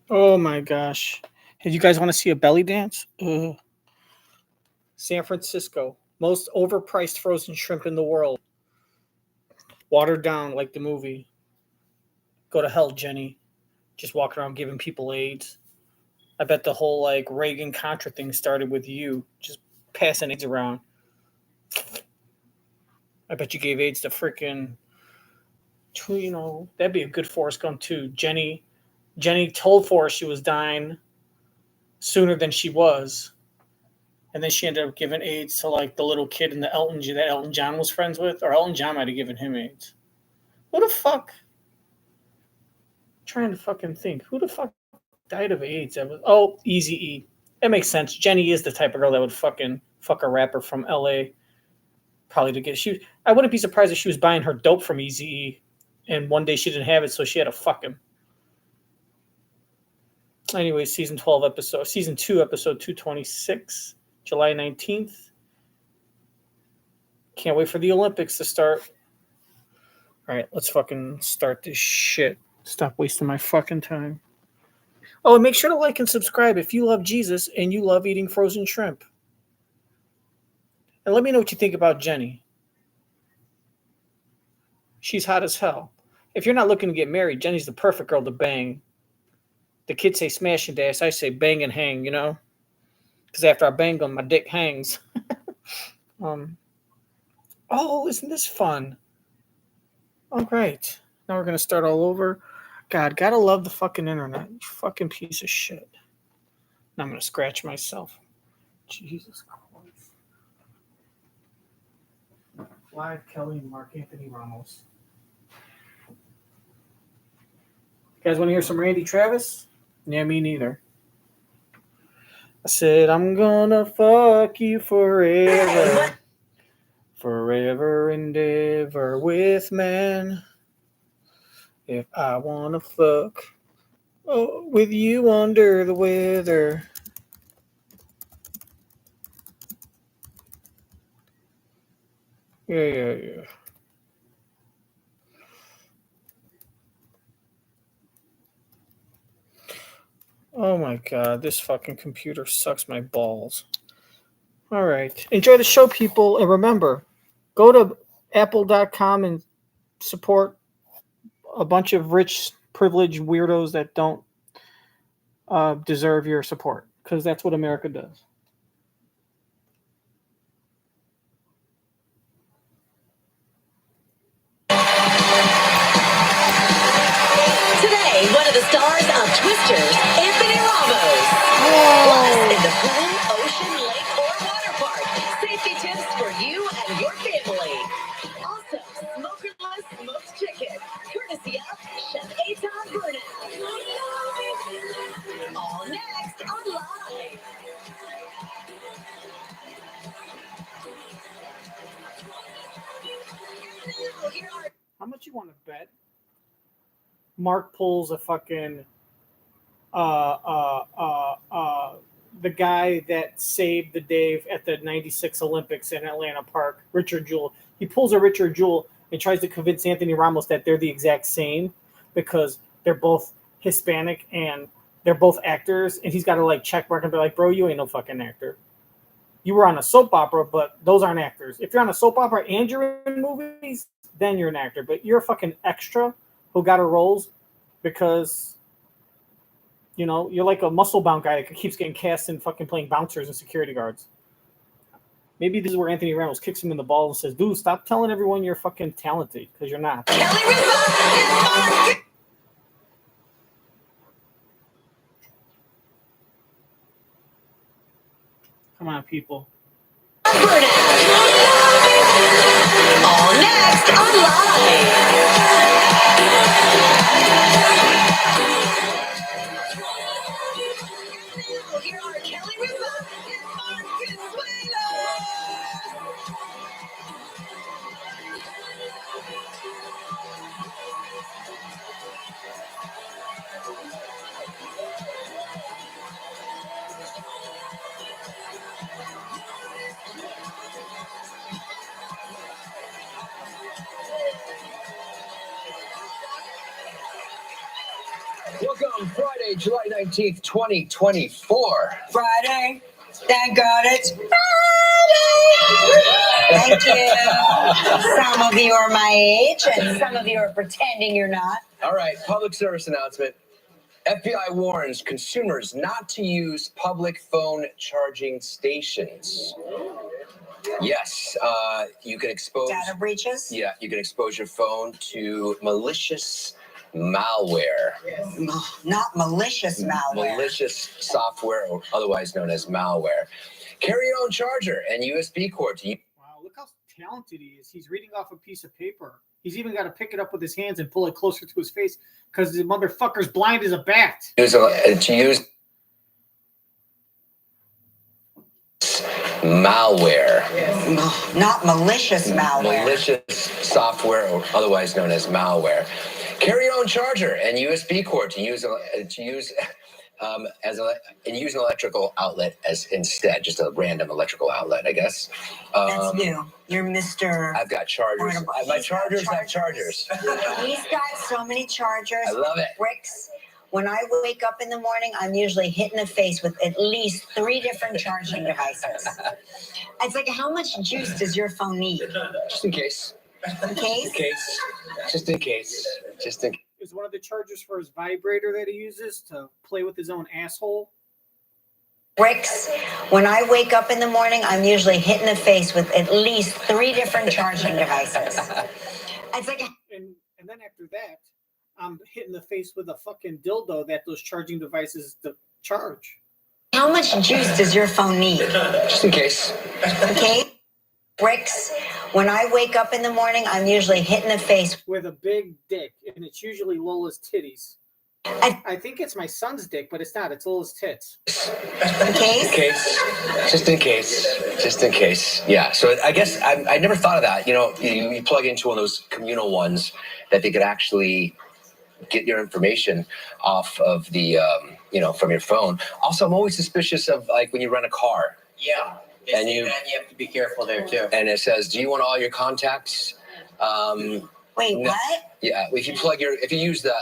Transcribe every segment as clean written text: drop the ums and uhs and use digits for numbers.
Oh my gosh. Hey, you guys want to see a belly dance? San Francisco. Most overpriced frozen shrimp in the world. Watered down like the movie. Go to hell, Jenny. Just walking around giving people AIDS. I bet the whole like Reagan Contra thing started with you just passing AIDS around. I bet you gave AIDS to freaking, that'd be a good Forrest Gump too. Jenny told Forrest she was dying sooner than she was, and then she ended up giving AIDS to like the little kid in the that Elton John was friends with, or Elton John might have given him AIDS. Who the fuck? I'm trying to fucking think. Who the fuck died of AIDS? Easy E. That makes sense. Jenny is the type of girl that would fucking fuck a rapper from L.A. Probably to get she. I wouldn't be surprised if she was buying her dope from Easy E, and one day she didn't have it, so she had to fuck him. Anyway, season 2, episode 226, July 19th. Can't wait for the Olympics to start. All right, let's fucking start this shit. Stop wasting my fucking time. Oh, and make sure to like and subscribe if you love Jesus and you love eating frozen shrimp. And let me know what you think about Jenny. She's hot as hell. If you're not looking to get married, Jenny's the perfect girl to bang. The kids say smash and dash. I say bang and hang, Because after I bang them, my dick hangs. Isn't this fun? All right. Now we're going to start all over. God, gotta love the fucking internet. You fucking piece of shit. Now I'm going to scratch myself. Jesus Christ. Live Kelly and Mark Anthony Ramos. You guys want to hear some Randy Travis? Yeah, me neither. I said, I'm gonna fuck you forever. Forever and ever with man. If I wanna fuck with you under the weather. Yeah. Oh my god, this fucking computer sucks my balls. All right. Enjoy the show, people. And remember, go to apple.com and support a bunch of rich, privileged weirdos that don't deserve your support. Because that's what America does. Today, one of the stars of Twisters, Anthony Ramos. Plus, in the pool, ocean, lake, or water park, safety tips for you and your family. Also, smokerless smoked chicken, courtesy of Chef Eitan Bernath. All next on Live. How much you want to bet? Mark pulls a fucking the guy that saved the day at the '96 Olympics in Atlanta Park, Richard Jewell. He pulls a Richard Jewell and tries to convince Anthony Ramos that they're the exact same because they're both Hispanic and they're both actors, and he's got to like check mark and be like, "Bro, you ain't no fucking actor. You were on a soap opera, but those aren't actors. If you're on a soap opera and you're in movies, then you're an actor. But you're a fucking extra who got a roles because, you're like a muscle-bound guy that keeps getting cast in fucking playing bouncers and security guards. Maybe this is where Anthony Ramos kicks him in the balls and says, dude, stop telling everyone you're fucking talented, because you're not. Come on, people. All next on Live. Here are Kelly Ripa and Mark Consuelo. Welcome, Friday, July 19th, 2024. Friday. Thank God it's Friday. Thank you. Some of you are my age, and some of you are pretending you're not. All right, public service announcement. FBI warns consumers not to use public phone charging stations. Yes, you can expose Data breaches? Yeah, you can expose your phone to malicious malware. No, not malicious malware. Malicious software, or otherwise known as malware. Carry your own charger and USB cord to Wow, look how talented he is. He's reading off a piece of paper. He's even got to pick it up with his hands and pull it closer to his face because the motherfucker's blind as a bat. use malware. No, not malicious malware. Malicious software, or otherwise known as malware. Carry your own charger and USB cord to use an electrical outlet as instead, just a random electrical outlet, I guess. That's you. You're Mr. I've got chargers. My chargers have chargers. He's got so many chargers. I love it. Bricks. When I wake up in the morning, I'm usually hit in the face with at least 3 different charging devices. It's like, how much juice does your phone need? Just in case. In case? In case. Just in case. Just in. Is one of the chargers for his vibrator that he uses to play with his own asshole? Bricks. When I wake up in the morning, I'm usually hit in the face with at least 3 different charging devices. It's like, And then after that, I'm hit in the face with a fucking dildo that those charging devices to charge. how much juice does your phone need? Just in case. Okay? Bricks. When I wake up in the morning, I'm usually hit in the face With a big dick, and it's usually Lola's titties. I think it's my son's dick, but it's not. It's Lola's tits. in case. In case. Just in case. Just in case. Yeah. So I guess I never thought of that. You know, you plug into one of those communal ones that they could actually get your information off of the, from your phone. Also, I'm always suspicious of like when you rent a car. Yeah. And you have to be careful there too. and it says, "Do you want all your contacts?" Wait, No. what? Yeah, if you use the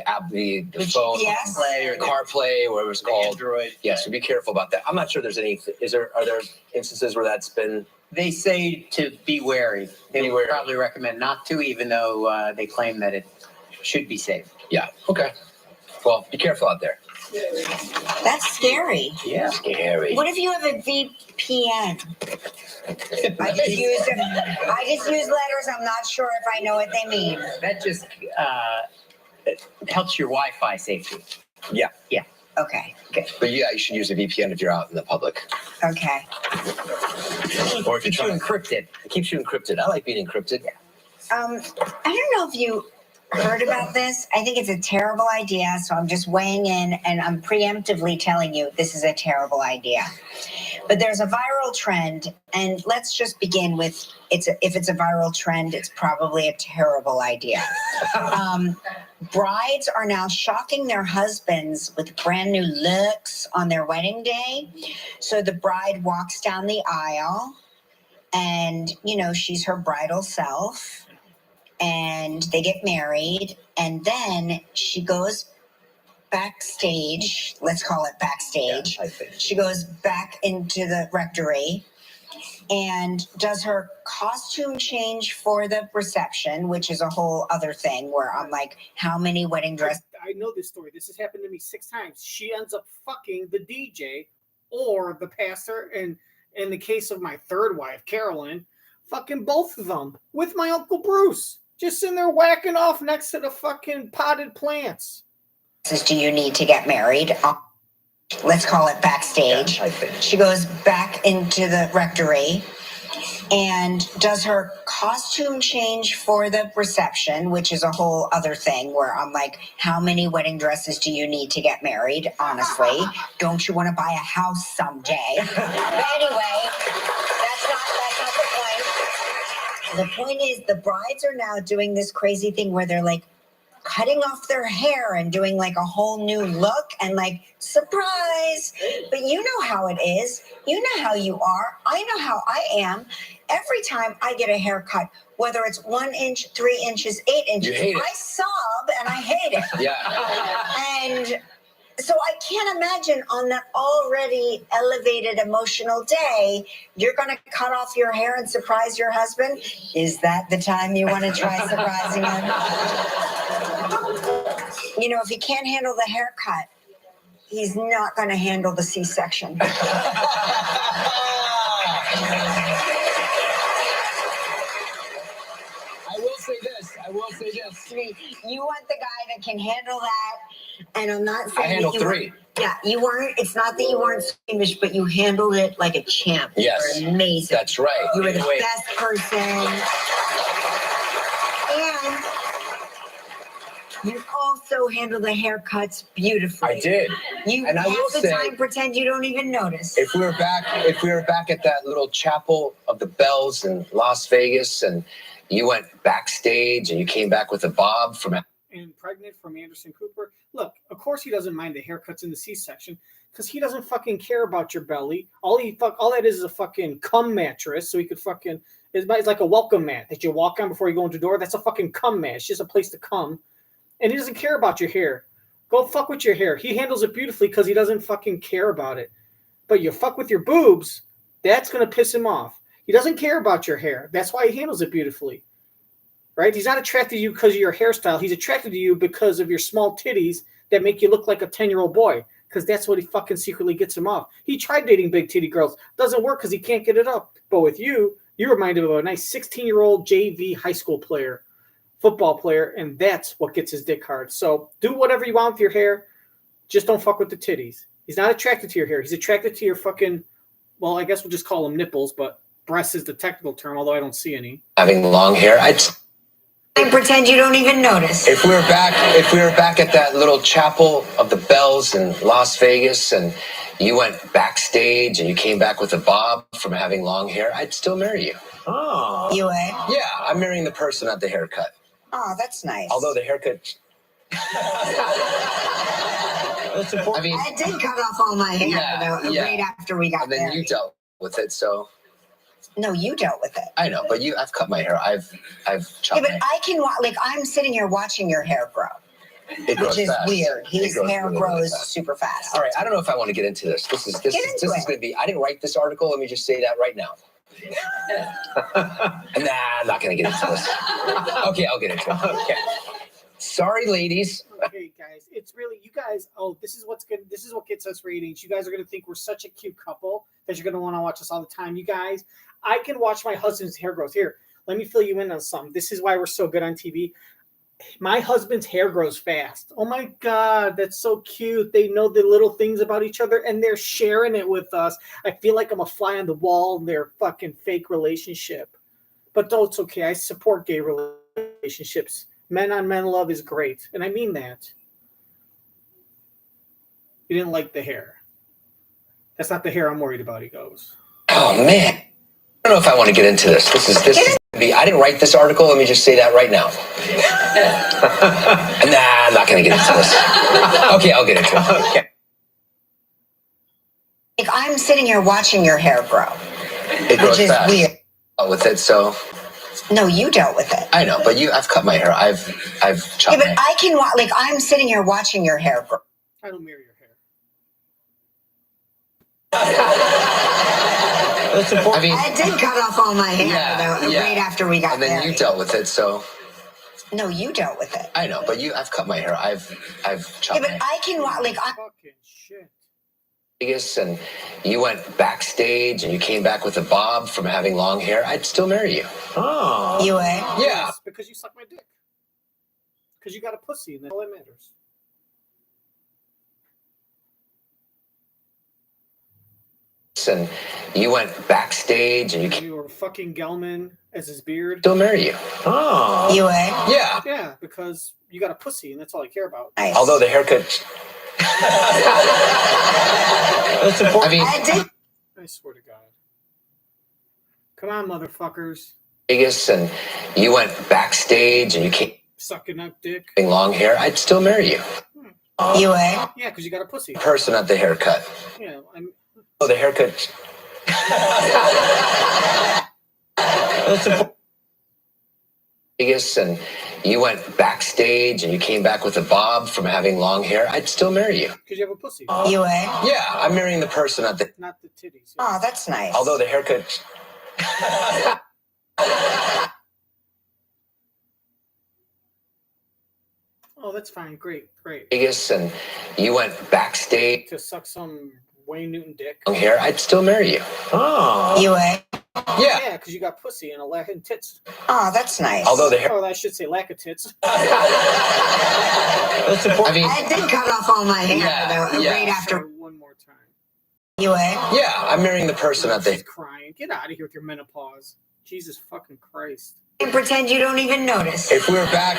app, the phone, GPS? Play or CarPlay, whatever it's called. Android. Yeah, so be careful about that. I'm not sure there's any. Are there instances where that's been? They say to be wary. They Be would wary. probably recommend not to, even though they claim that it should be safe. Yeah. Okay. Well, be careful out there. That's scary. Yeah. Scary. What if you have a VPN? I just use letters. I'm not sure if I know what they mean. That just it helps your Wi-Fi safety. Yeah. Okay. Good. But yeah, you should use a VPN if you're out in the public, Okay. or if you're Keeps you trying. encrypted. It keeps you encrypted. I like being encrypted. I don't know if you heard about this. I think it's a terrible idea, so I'm just weighing in and I'm preemptively telling you this is a terrible idea. But there's a viral trend, and let's just begin with if it's a viral trend, it's probably a terrible idea. Brides are now shocking their husbands with brand new looks on their wedding day. So the bride walks down the aisle and, she's her bridal self. And they get married, and then she goes backstage. Let's call it backstage. Yeah, I think. She goes back into the rectory and does her costume change for the reception, which is a whole other thing where I'm like, how many wedding dresses? I know this story. This has happened to me 6 times. She ends up fucking the DJ or the pastor, and in the case of my third wife, Carolyn, fucking both of them with my Uncle Bruce. Just sitting there whacking off next to the fucking potted plants. Do you need to get married? Let's call it backstage. Yeah, I think. She goes back into the rectory and does her costume change for the reception, which is a whole other thing where I'm like, how many wedding dresses do you need to get married? Honestly, don't you want to buy a house someday? But anyway, that's not the point. The point is the brides are now doing this crazy thing where they're like cutting off their hair and doing like a whole new look and like surprise. But you know how it is. You know how you are. I know how I am. Every time I get a haircut, whether it's 1 inch, 3 inches, 8 inches, You hate it. I sob and I hate it. Yeah. And so I can't imagine on that already elevated emotional day, you're going to cut off your hair and surprise your husband. Is that the time you want to try surprising him? You know, if he can't handle the haircut, he's not going to handle the C-section. I will say this. You want the guy that can handle that. And I'm not saying I handle that you 3. Yeah, you weren't. It's not that you weren't squeamish, but you handled it like a champ. Yes. You were amazing. That's right. You were the Anyway. best person. And you also handle the haircuts beautifully. I did. You And I half will the say, time pretend you don't even notice. if we were back at that little chapel of the bells in Las Vegas, and you went backstage and you came back with a bob from and pregnant from Anderson Cooper. Look, of course he doesn't mind the haircuts in the C-section because he doesn't fucking care about your belly. All that is a fucking cum mattress, so he could fucking it's like a welcome mat that you walk on before you go into the door. That's a fucking cum mat. It's just a place to come, and he doesn't care about your hair. Go fuck with your hair. He handles it beautifully because he doesn't fucking care about it. But you fuck with your boobs, that's gonna piss him off. He doesn't care about your hair. That's why he handles it beautifully. Right? He's not attracted to you because of your hairstyle. He's attracted to you because of your small titties that make you look like a 10-year-old boy. Because that's what he fucking secretly gets him off. He tried dating big titty girls. Doesn't work because he can't get it up. But with you remind him of a nice 16-year-old JV high school player, football player, and that's what gets his dick hard. So do whatever you want with your hair. Just don't fuck with the titties. He's not attracted to your hair. He's attracted to your fucking, well, I guess we'll just call them nipples, but breasts is the technical term, although I don't see any. having long hair. And pretend you don't even notice. If we were back at that little chapel of the bells in Las Vegas, and you went backstage and you came back with a bob from having long hair, I'd still marry you. Oh. You would? Yeah, I'm marrying the person, not the haircut. Oh, that's nice. Although the haircut, That's important. I mean, I did cut off all my hair though, right after we got and then married. you dealt with it, so No, you dealt with it. I know. But I've cut my hair. I've chopped Yeah, but my hair. I can I'm sitting here watching your hair grow, It grows which is fast. weird. His hair really grows fast. super fast. All right, I don't know if I want to get into this. This is going to be. I didn't write this article. Let me just say that right now. Nah, I'm not going to get into this. Okay, I'll get into it. Okay. Sorry, ladies. Okay, guys, it's really you guys. Oh, this is what gets us ratings. You guys are gonna think we're such a cute couple that you're gonna want to watch us all the time. You guys, I can watch my husband's hair growth. Here, let me fill you in on something. This is why we're so good on TV. My husband's hair grows fast. Oh my God, that's so cute. They know the little things about each other and they're sharing it with us. I feel like I'm a fly on the wall in their fucking fake relationship. But though it's okay. I support gay relationships. Men on men love is great. And I mean that. You didn't like the hair. That's not the hair I'm worried about, he goes. Oh, man. I don't know if I want to get into this. This is going to be. I didn't write this article. Let me just say that right now. Nah, I'm not going to get into this. Okay, I'll get into it. Okay. If I'm sitting here watching your hair grow, It grows which is fast. weird. With it, so No, you dealt with it. I know, but I've cut my hair. I've chopped Yeah, but my hair. I can I'm sitting here watching your hair grow. I don't mirror your hair. That's important. I mean, I did cut off all my hair though, right after we got and then married. you dealt with it, so No, you dealt with it. I know, but I've cut my hair. I've chopped Yeah, but my hair. I can Fucking shit. Vegas, and you went backstage and you came back with a bob from having long hair, I'd still marry you. Oh. You would? Yeah. Yes, because you suck my dick. Because you got a pussy, and that's all that matters. And you went backstage and You were fucking Gelman as his beard. still marry you. Oh. You would? Yeah. Yeah, because you got a pussy, and that's all I care about. Nice. Although the haircut, That's important. I mean, I did. I swear to God. Come on, motherfuckers. Vegas, and you went backstage and you came. Sucking up dick. Having long hair, I'd still marry you. You would? Yeah, because you got a pussy. Person at the haircut. Yeah, I'm. Oh, the haircut. Vegas, and you went backstage and you came back with a bob from having long hair, I'd still marry you. Because you have a pussy. You would? Yeah, I'm marrying the person at the. Not the titties. Oh, that's nice. Although the haircut. Oh, that's fine. Great. Vegas, and you went backstage. To suck some Wayne Newton dick. Long hair, I'd still marry you. Oh. You would? Yeah. Yeah, because you got pussy and a lack of tits. Oh, that's nice. Although the hair. Oh, I should say lack of tits. That's important. I mean, I did cut off all my hair though, yeah. right after. So one more time. You would? yeah, I'm marrying the person at She's the. crying. Get out of here with your menopause. Jesus fucking Christ. And pretend you don't even notice. If we were back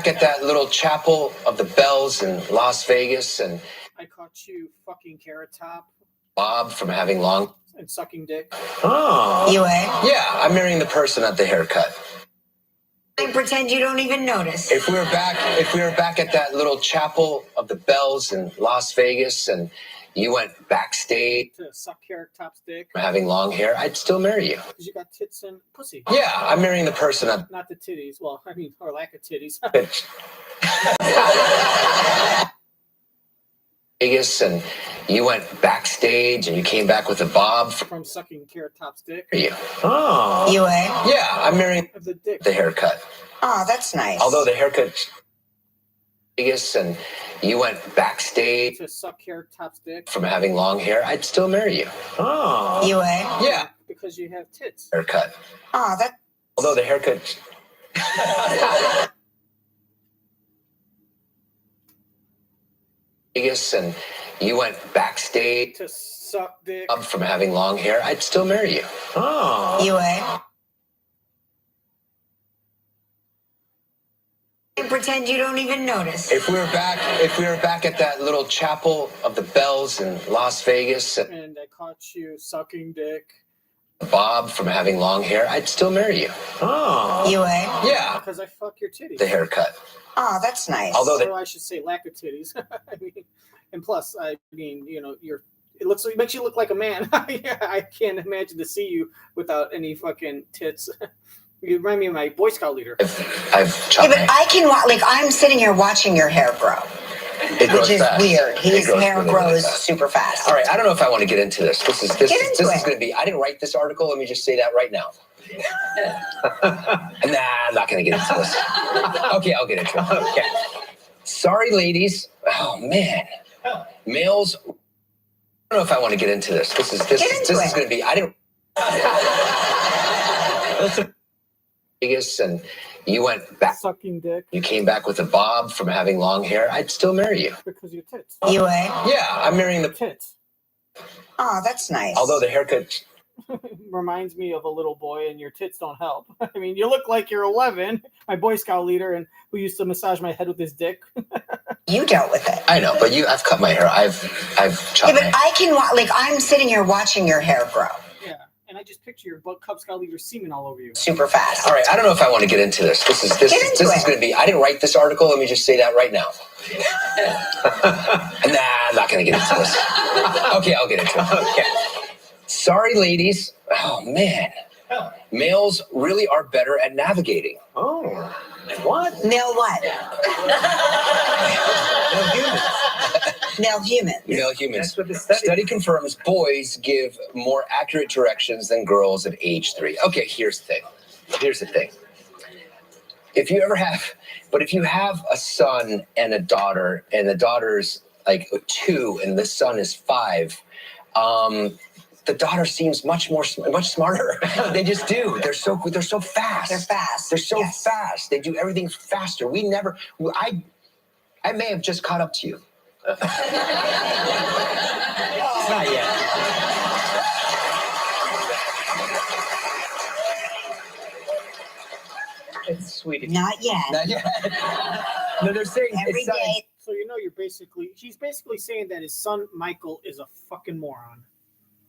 at that little chapel of the bells in Las Vegas, and I caught you fucking Carrot Top Bob from having long. and sucking dick. Oh. You would? Yeah, I'm marrying the person at the haircut. And pretend you don't even notice. If we were back at that little chapel of the bells in Las Vegas, and you went backstage To suck Carrot Top's dick. from having long hair, I'd still marry you. Because you got tits and pussy. Yeah, I'm marrying the person at Not the titties. Well, I mean, or lack of titties. Vegas, and you went backstage and you came back with a bob From sucking Carrot Top's dick. you. Oh. You would? Yeah, I'm marrying Of the dick. the haircut. Oh, that's nice. Although the haircut. Vegas, and you went backstage To suck Carrot Top's dick. from having long hair, I'd still marry you. Oh. You would? Yeah, Because you have tits. haircut. Oh, that. Although the haircut. Vegas, and you went backstage To suck dick. from having long hair, I'd still marry you. Oh. You would? And pretend you don't even notice. If we were back at that little chapel of the bells in Las Vegas, and And I caught you sucking dick. Bob from having long hair, I'd still marry you. Oh. You would? Yeah, Because I fuck your titties. the haircut. Oh, that's nice. Although So I should say lack of titties. I mean, and plus, I mean, you know, it makes you look like a man. Yeah, I can't imagine to see you without any fucking tits. You remind me of my Boy Scout leader. I've Yeah, chopped but I can like I'm sitting here watching your hair grow, it grows which is fast. weird. It His grows hair really, really grows fast. super fast. All right, I don't know if I want to get into this. This is Get into going it. to be. I didn't write this article. Let me just say that right now. Nah, I'm not going to get into this. Okay, I'll get into it. Okay. Sorry, ladies. Oh man, males. I don't know if I want to get into this. This is going to be. I didn't. Vegas, and you went back. Sucking dick. You came back with a bob from having long hair. I'd still marry you. Because your tits. You would? Yeah, I'm marrying the. Tits. Oh, that's nice. Although the haircut. Reminds me of a little boy, and your tits don't help. I mean, you look like you're 11, my Boy Scout leader, and who used to massage my head with his dick. You dealt with it. I know, but I've cut my hair. I've chopped Yeah, but my hair. I can like I'm sitting here watching your hair grow Yeah, and I just picture your Cub Scout leader semen all over you. super fast. All right, I don't know if I want to get into this. This is going to be. I didn't write this article. Let me just say that right now. Nah, I'm not going to get into this. Okay, I'll get into it. Okay. Sorry, ladies. Oh man, males really are better at navigating. Oh, what? Male what? Male humans. Male humans. That's what the study confirms boys give more accurate directions than girls at age 3. Okay, here's the thing. If you have a son and a daughter, and the daughter's like 2 and the son is 5, the daughter seems much smarter. They just do. They're so fast. They're fast. They're so Yes. fast. They do everything faster. I may have just caught up to you. Not yet. It's sweet. Not yet. Not yet. No, they're saying Every day. So you know, he's basically saying that his son Michael is a fucking moron.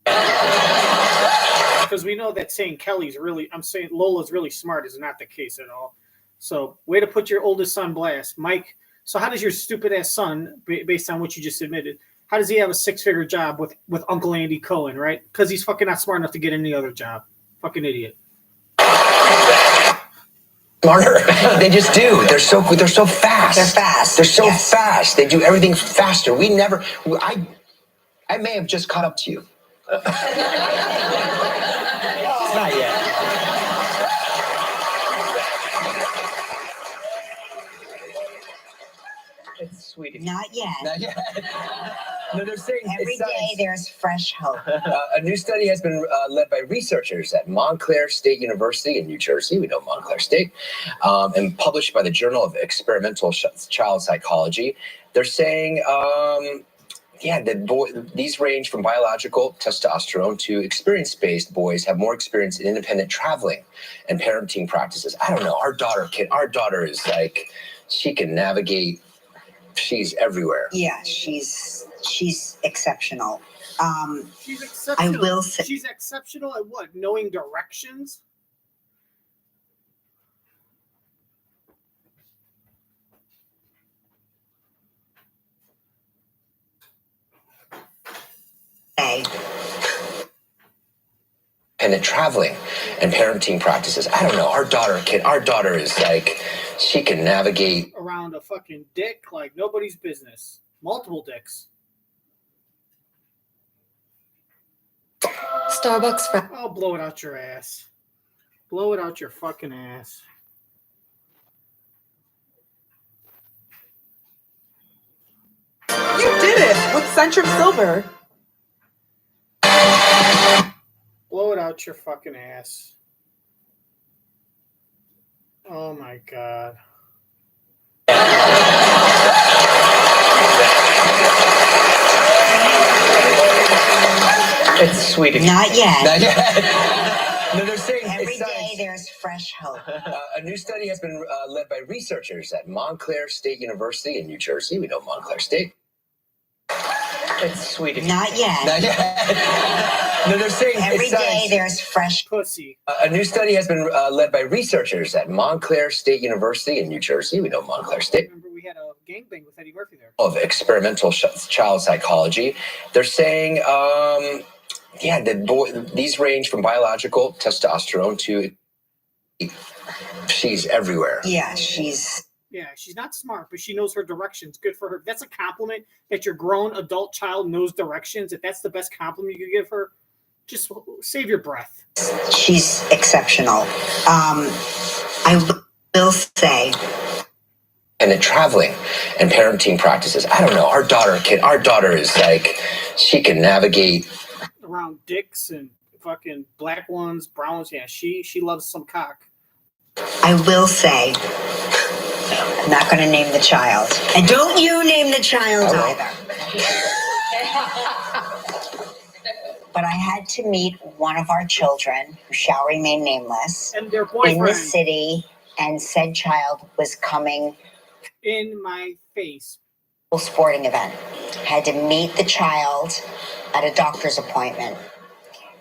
Because we know that saying Kelly's really, I'm saying Lola's really smart is not the case at all. So, way to put your oldest son blast. Mike, so how does your stupid ass son, based on what you just admitted, how does he have a 6-figure job with Uncle Andy Cohen, right? Because he's fucking not smart enough to get any other job. Fucking idiot. Smarter. They just do. They're so fast. They're fast. They're so Yes. fast. They do everything faster. I may have just caught up to you. It's not yet. It's sweet. Not yet. Not yet. No, they're saying Every day there's fresh hope. a new study has been led by researchers at Montclair State University in New Jersey. We know Montclair State, and published by the Journal of Experimental Child Psychology. They're saying, these range from biological testosterone to experience-based boys have more experience in independent traveling and parenting practices. I don't know. Our daughter is like, she can navigate. She's everywhere. Yeah, she's exceptional. She's exceptional. I will say she's exceptional at what? Knowing directions? And traveling and parenting practices. I don't know. Our daughter is like, she can navigate around a fucking dick like nobody's business. Multiple dicks. Starbucks. Oh, blow it out your ass. Blow it out your fucking ass. You did it with Centrum Silver. Blow it out your fucking ass. Oh my god. It's sweet. not yet. Not yet. No, they're saying Every day there's fresh hope. a new study has been led by researchers at Montclair State University in New Jersey. We know Montclair State. It's sweet. Not yet. Not yet. No, they're saying Every day there's fresh. Pussy. a new study has been led by researchers at Montclair State University in New Jersey. We know Montclair State. Remember we had a gangbang with Eddie Murphy there. Of experimental child psychology. They're saying, these range from biological testosterone to she's everywhere. Yeah, she's not smart, but she knows her directions. Good for her. That's a compliment that your grown adult child knows directions. If that's the best compliment you could give her, just save your breath. she's exceptional. I will say. And then traveling and parenting practices. I don't know. Our daughter is like, she can navigate Around dicks and fucking black ones, brown ones. Yeah, she loves some cock. I will say, I'm not going to name the child. And don't you name the child either. But I had to meet one of our children, who shall remain nameless, And their boyfriend. in the city, and said child was coming In my face. to a sporting event. Had to meet the child at a doctor's appointment.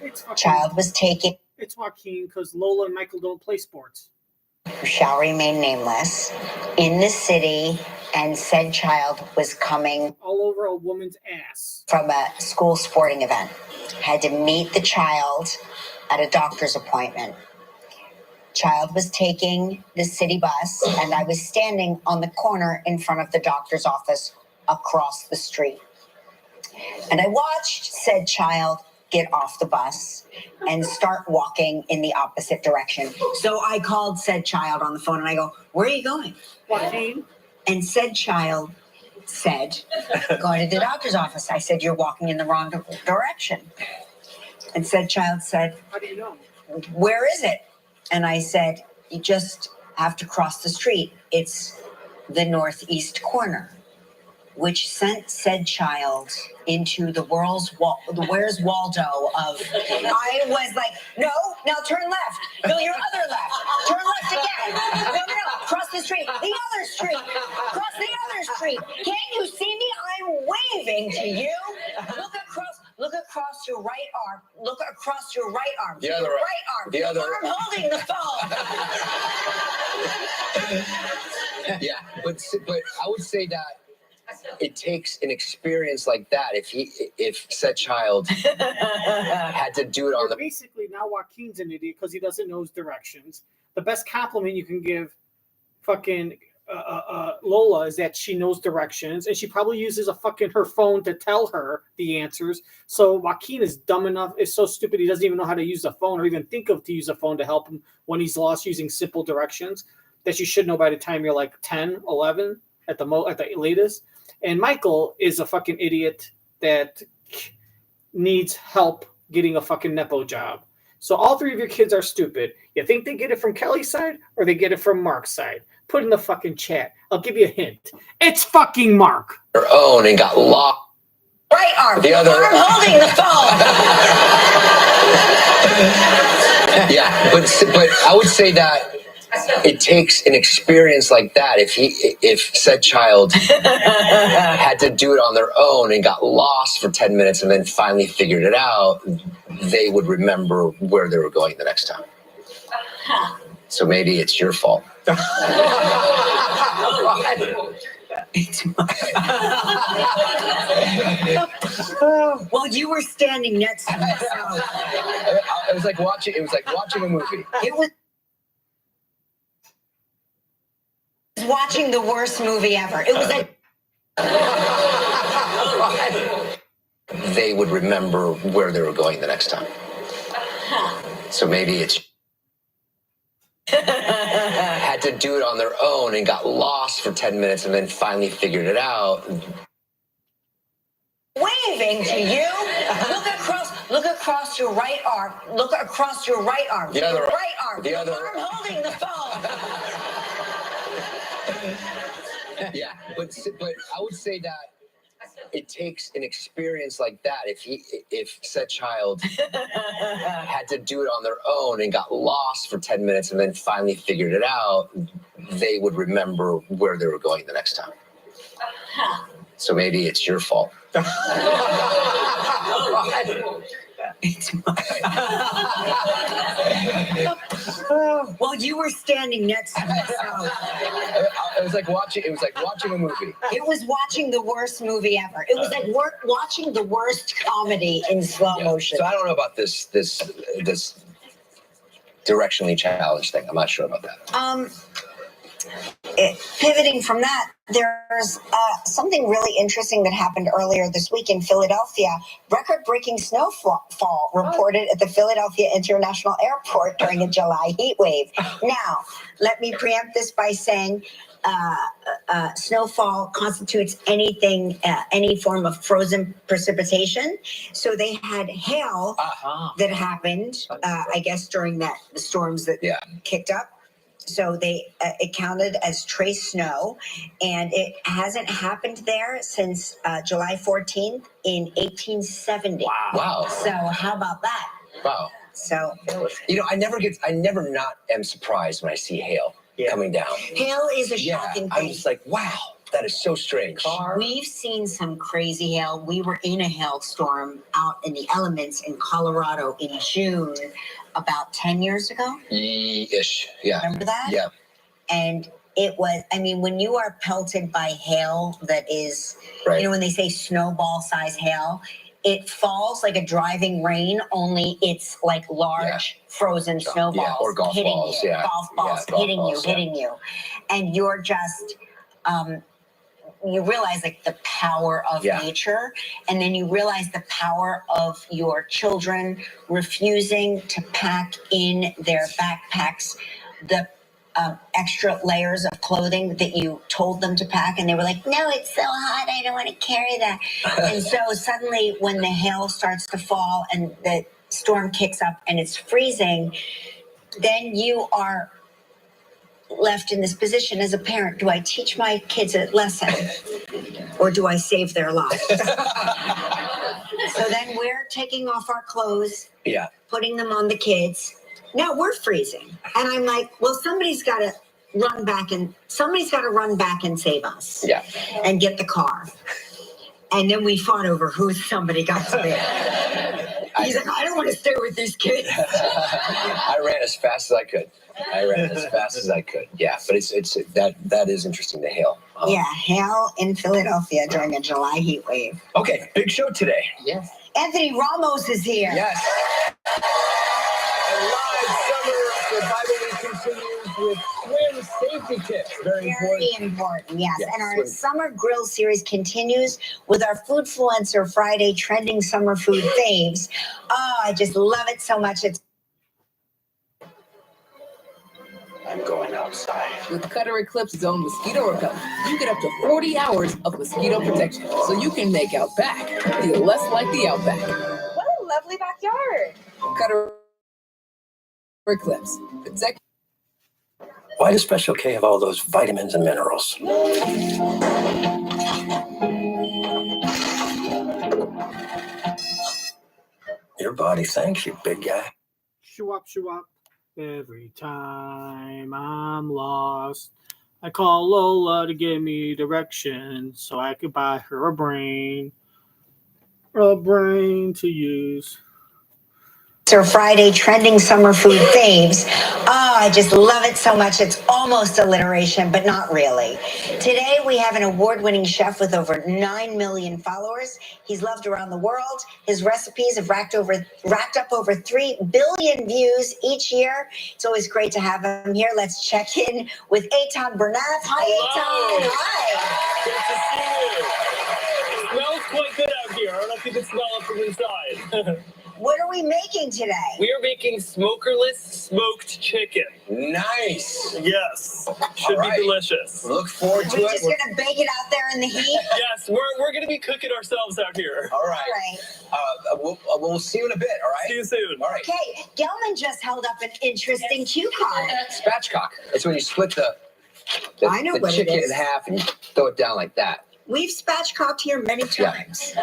It's fucking, Child was taken, It's Joaquin because Lola and Michael don't play sports. who shall remain nameless, in the city, and said child was coming All over a woman's ass. from a school sporting event. Had to meet the child at a doctor's appointment. Child was taking the city bus, and I was standing on the corner in front of the doctor's office across the street. And I watched said child get off the bus and start walking in the opposite direction. So I called said child on the phone and I go, "Where are you going?" Joaquin. And said child said, "Going to the doctor's office." I said, "You're walking in the wrong direction." And said child said, How do you know? "Where is it?" And I said, "You just have to cross the street. It's the northeast corner," which sent said child into the Where's Waldo of, I was like, "No, now turn left. Go your other left. Turn left again. No, cross the street. The other street. Cross the other street. Can't you see me? I'm waving to you. Look across your right arm. Look across your right arm. The other your right arm. The other arm holding the phone. Yeah, but I would say that it takes an experience like that. If said child had to do it on the Basically, now Joaquin's an idiot because he doesn't know his directions. The best compliment you can give fucking Lola is that she knows directions, and she probably uses her phone to tell her the answers. So Joaquin is dumb enough, is so stupid he doesn't even know how to use the phone or even think of to use a phone to help him when he's lost using simple directions that you should know by the time you're like 10, 11 at the latest. And Michael is a fucking idiot that needs help getting a fucking Nepo job. So all three of your kids are stupid. You think they get it from Kelly's side or they get it from Mark's side? Put in the fucking chat. I'll give you a hint. It's fucking Mark. their own and got lost. Right arm. The other arm holding the phone. Yeah, but I would say that it takes an experience like that. If said child had to do it on their own and got lost for 10 minutes and then finally figured it out, they would remember where they were going the next time. So maybe it's your fault. Well, you were standing next to me. So. It was like watching a movie. It was watching the worst movie ever. It was like They would remember where they were going the next time. So maybe it's had to do it on their own and got lost for 10 minutes and then finally figured it out. Waving to you. Look across your right arm. Look across your right arm. The other right arm. The other arm holding the phone. Yeah, but I would say that it takes an experience like that. If said child had to do it on their own and got lost for 10 minutes and then finally figured it out, they would remember where they were going the next time. So maybe it's your fault. Well, you were standing next to me. So. It was like watching a movie. It was watching the worst movie ever. It was like watching the worst comedy in slow motion. So I don't know about this directionally challenged thing. I'm not sure about that. Pivoting from that, there's something really interesting that happened earlier this week in Philadelphia. Record-breaking snowfall reported at the Philadelphia International Airport during a July heat wave. Now, let me preempt this by saying snowfall constitutes any form of frozen precipitation. So they had hail that happened, I guess, during the storms that kicked up. So it counted as trace snow, and it hasn't happened there since July 14th in 1870. Wow. So how about that? Wow. So I never not am surprised when I see hail coming down. Hail is a shocking thing. I'm just like, wow, that is so strange. We've seen some crazy hail. We were in a hailstorm out in the elements in Colorado in June about 10 years ago. Ish, yeah. Remember that? Yeah. And it was, when you are pelted by hail that is, when they say snowball size hail, it falls like a driving rain, only it's like large frozen snowballs or golf hitting balls, you. Golf balls hitting you. And you're just, you realize like the power of nature, and then you realize the power of your children refusing to pack in their backpacks the extra layers of clothing that you told them to pack, and they were like, no, it's so hot, I don't want to carry that. And so suddenly when the hail starts to fall and the storm kicks up and it's freezing, then you are left in this position as a parent. Do I teach my kids a lesson or do I save their lives? So then we're taking off our clothes, putting them on the kids. Now we're freezing. And I'm like, well, somebody's got to run back and save us and get the car. And then we fought over who somebody got to be. He's like, I don't want to stay with these kids. I ran as fast as I could. Yeah, but it's that is interesting. The hail. Yeah, hail in Philadelphia during a July heat wave. Okay, big show today. Yes. Anthony Ramos is here. Yes. And live summer survival week continues with swim safety tips. Very important, yes. Yes, And our swim. summer grill series continues with our Foodfluencer Friday trending summer food faves. Oh, I just love it so much. I'm going outside. With Cutter Eclipse Zone Mosquito Repellent, you get up to 40 hours of mosquito protection, so you can make out back feel less like the outback. What a lovely backyard. Cutter Eclipse. Protect. Why does Special K have all those vitamins and minerals? Your body thanks you, big guy. Shoo-wop, shoo-wop. Every time I'm lost, I call Lola to give me directions so I could buy her a brain to use. Our Friday trending summer food faves. Oh, I just love it so much. It's almost alliteration, but not really. Today, we have an award-winning chef with over 9 million followers. He's loved around the world. His recipes have racked up over 3 billion views each year. It's always great to have him here. Let's check in with Eitan Bernath. Hi, Eitan. Good to see you. Hi. It smells quite good out here. I don't know if you can smell it from inside. What are we making today? We are making smokerless smoked chicken. Nice. Yes. Should All right. be delicious. Look forward to We're it. just going to bake it out there in the heat? Yes, we're going to be cooking ourselves out here. All right. We'll see you in a bit, all right? See you soon. All right. Okay, Gelman just held up an interesting cue card. Spatchcock. It's when you split the I know what it chicken is. in half and you throw it down like that. We've spatchcocked here many Yeah. times.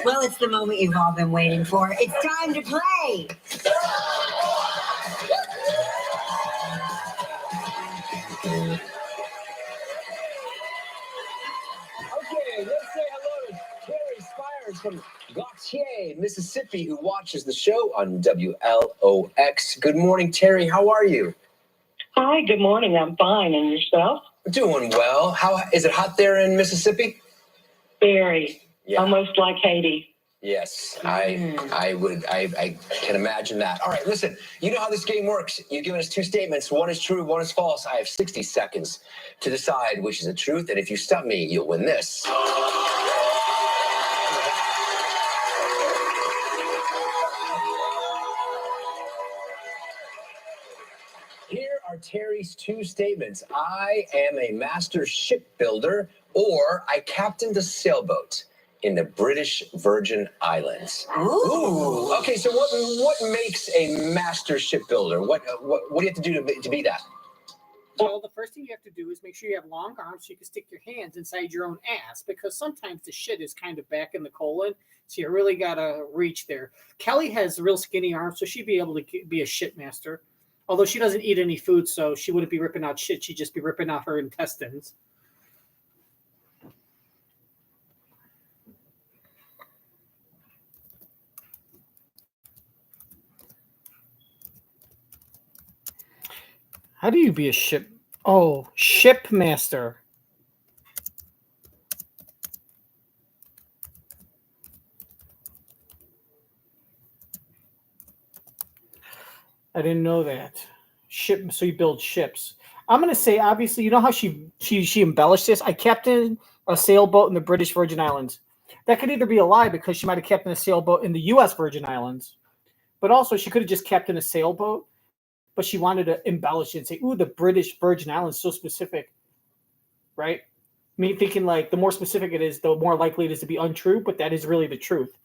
Well, it's the moment you've all been waiting for. It's time to play. Okay, let's say hello to Terry Spires from Gautier, Mississippi, who watches the show on WLOX. Good morning, Terry. How are you? Hi, good morning. I'm fine. And yourself? Doing well. How is it hot there in Mississippi? Very. Yeah. Almost like Haiti. Yes, I can imagine that. All right, listen, you know how this game works. You've given us 2 statements. One is true, one is false. I have 60 seconds to decide which is the truth, and if you stump me, you'll win this. Here are Terry's 2 statements. I am a master shipbuilder, or I captained a sailboat in the British Virgin Islands. Ooh. Okay, so what makes a master shipbuilder? What do you have to do to be that? Well, the first thing you have to do is make sure you have long arms so you can stick your hands inside your own ass, because sometimes the shit is kind of back in the colon, so you really gotta reach there. Kelly has real skinny arms, so she'd be able to be a shitmaster. Although she doesn't eat any food, so she wouldn't be ripping out shit. She'd just be ripping out her intestines. How do you be a ship? Oh, shipmaster. I didn't know that. Ship. So you build ships. I'm gonna say, obviously, you know how she embellished this. I captained a sailboat in the British Virgin Islands. That could either be a lie because she might have captained a sailboat in the U.S. Virgin Islands, but also she could have just captained a sailboat. But she wanted to embellish it and say, "Ooh, the British Virgin Islands, so specific," right? Me thinking like the more specific it is, the more likely it is to be untrue. But that is really the truth.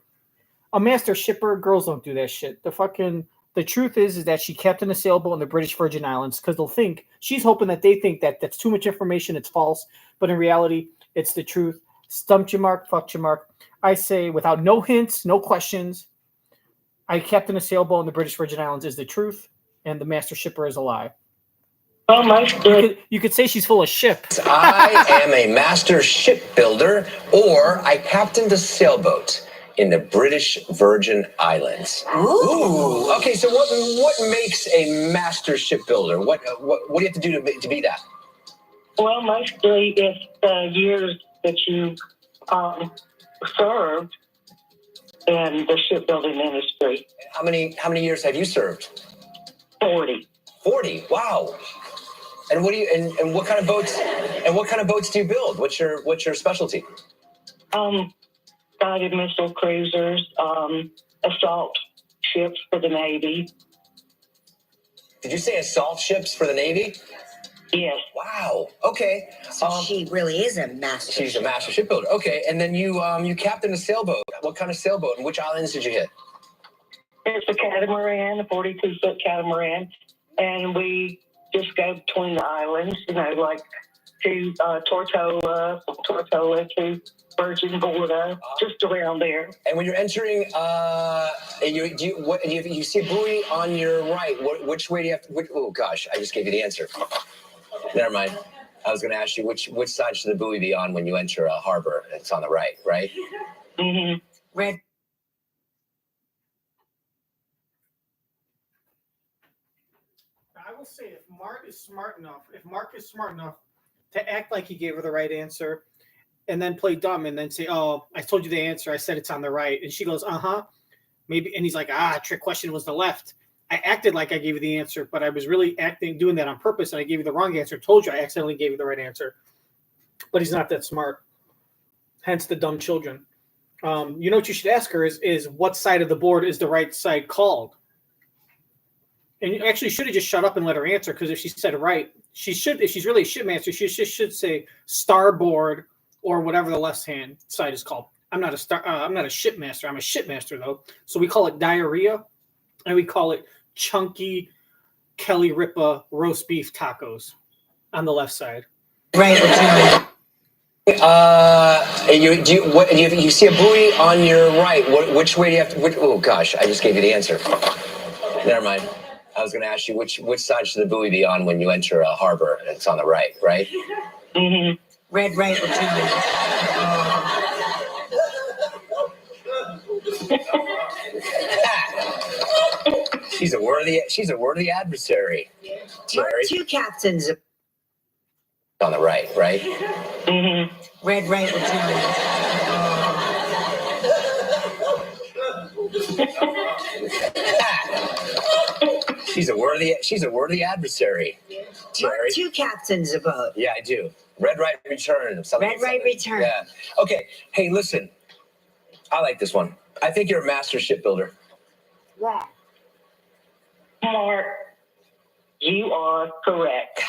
A master shipper, girls don't do that shit. The truth is that she captained a sailboat in the British Virgin Islands because they'll think she's hoping that they think that that's too much information. It's false, but in reality, it's the truth. Stumped your mark, fucked your mark. I say without no hints, no questions. I captained a sailboat in the British Virgin Islands is the truth. And the master shipper is a lie. Well, mostly. You could say she's full of shit. I am a master shipbuilder, or I captained a sailboat in the British Virgin Islands. Ooh. Okay, so what makes a master shipbuilder? What do you have to do to be that? Well, mostly it's the years that you served in the shipbuilding industry. How many years have you served? 40. 40. Wow. And what do you and what kind of boats do you build? What's your specialty? Guided missile cruisers, assault ships for the Navy. Did you say assault ships for the Navy? Yes. Wow. Okay. So she really is a master. She's a master shipbuilder. Okay. And then you captained a sailboat. What kind of sailboat? And which islands did you hit? It's a catamaran, a 42-foot catamaran, and we just go between the islands. Like to Tortola, from Tortola to Virgin Gorda, just around there. And when you're entering, you see a buoy on your right. Which way do you have to? Oh gosh, I just gave you the answer. Never mind. I was going to ask you which side should the buoy be on when you enter a harbor? It's on the right, right? Mm-hmm. Red. I will say, if Mark is smart enough to act like he gave her the right answer, and then play dumb and then say, "Oh, I told you the answer. I said it's on the right," and she goes, maybe, and he's like, "Trick question was the left." I acted like I gave you the answer, but I was really doing that on purpose, and I gave you the wrong answer. Told you I accidentally gave you the right answer, but he's not that smart. Hence the dumb children. You know what you should ask her is what side of the board is the right side called? And you actually should have just shut up and let her answer, because if she said right, she should. If she's really a shipmaster, she should say starboard or whatever the left hand side is called. I'm not a shipmaster. I'm a shipmaster though. So we call it diarrhea, and we call it chunky Kelly Ripa roast beef tacos on the left side. Right. You see a buoy on your right. Which way do you have to? Oh gosh, I just gave you the answer. Never mind. I was going to ask you which side should the buoy be on when you enter a harbor? It's on the right, right? Mm-hmm. Red, right, She's a worthy adversary. Terry. Two captains. On the right, right? Mm-hmm. Red, right, She's a worthy adversary. Terry. Two captains a boat. Yeah, I do. Red, right, return. Red, right, return. Yeah. Okay. Hey, listen. I like this one. I think you're a master shipbuilder. Wrong. Mark, you are correct.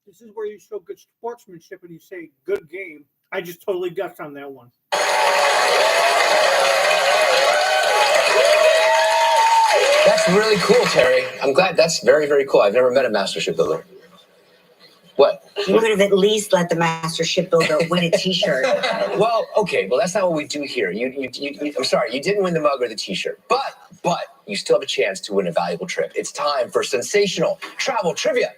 This is where you show good sportsmanship and you say good game. I just totally guessed on that one. That's really cool, Terry. I'm glad. That's very, very cool. I've never met a master shipbuilder. What? You would have at least let the master shipbuilder win a T-shirt. Well, okay. Well, that's not what we do here. I'm sorry. You didn't win the mug or the T-shirt, but you still have a chance to win a valuable trip. It's time for sensational travel trivia.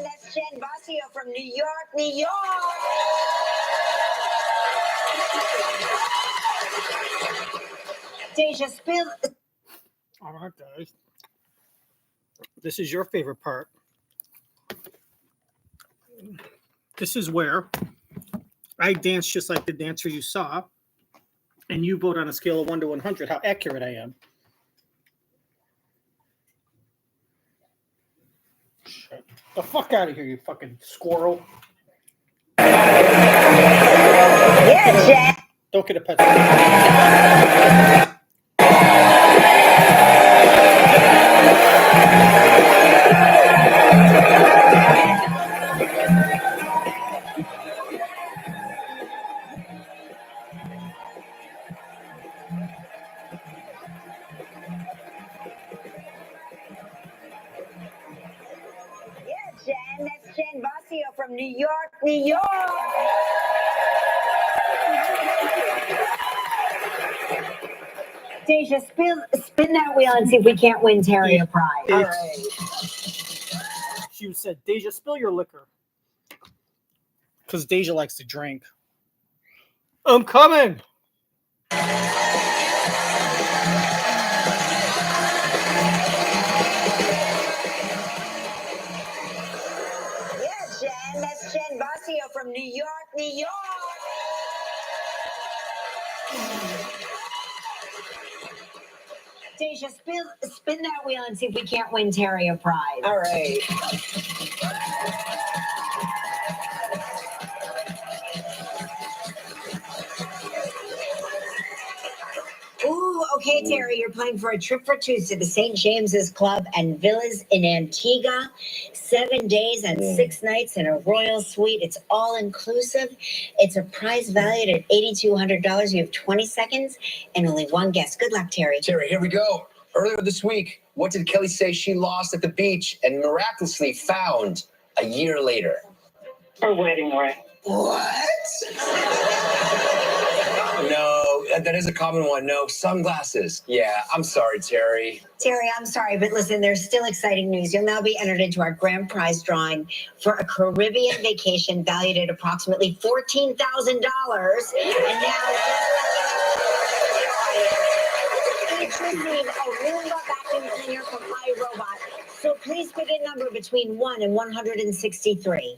That's Jen Basio from New York, New York. Deja, spill. All right, guys. This is your favorite part. This is where I dance just like the dancer you saw, and you vote on a scale of 1 to 100 how accurate I am. Shit. The fuck out of here, you fucking squirrel. Yeah, Jack. Don't get a pet. York, New York. Deja, spin that wheel and see if we can't win Terry a prize. All right. She said, Deja, spill your liquor. Because Deja likes to drink. I'm coming. Yeah, Jen. That's Jen Basio from New York, New York. Deja, spin that wheel and see if we can't win Terry a prize. All right. Ooh, okay, Terry, you're playing for a trip for two to the St. James's Club and Villas in Antigua. 7 days and 6 nights in a royal suite. It's all inclusive. It's a prize valued at $8,200. You have 20 seconds and only one guess. Good luck, Terry. Terry, here we go. Earlier this week, what did Kelly say she lost at the beach and miraculously found a year later? Her wedding ring. What? No, that is a common one. No, sunglasses. Yeah, I'm sorry, Terry. Terry, I'm sorry, but listen, there's still exciting news. You'll now be entered into our grand prize drawing for a Caribbean vacation valued at approximately $14,000. And now each receive a Roomba vacuum cleaner from iRobot. So please pick a number between 1 and 163.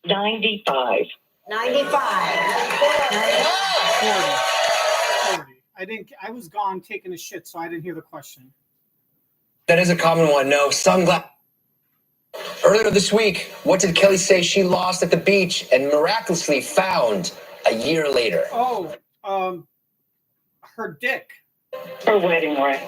95. 95. 40. I was gone taking a shit, so I didn't hear the question. That is a common one. No, sunglasses. Earlier this week, what did Kelly say she lost at the beach and miraculously found a year later? Oh, her dick. Her wedding ring.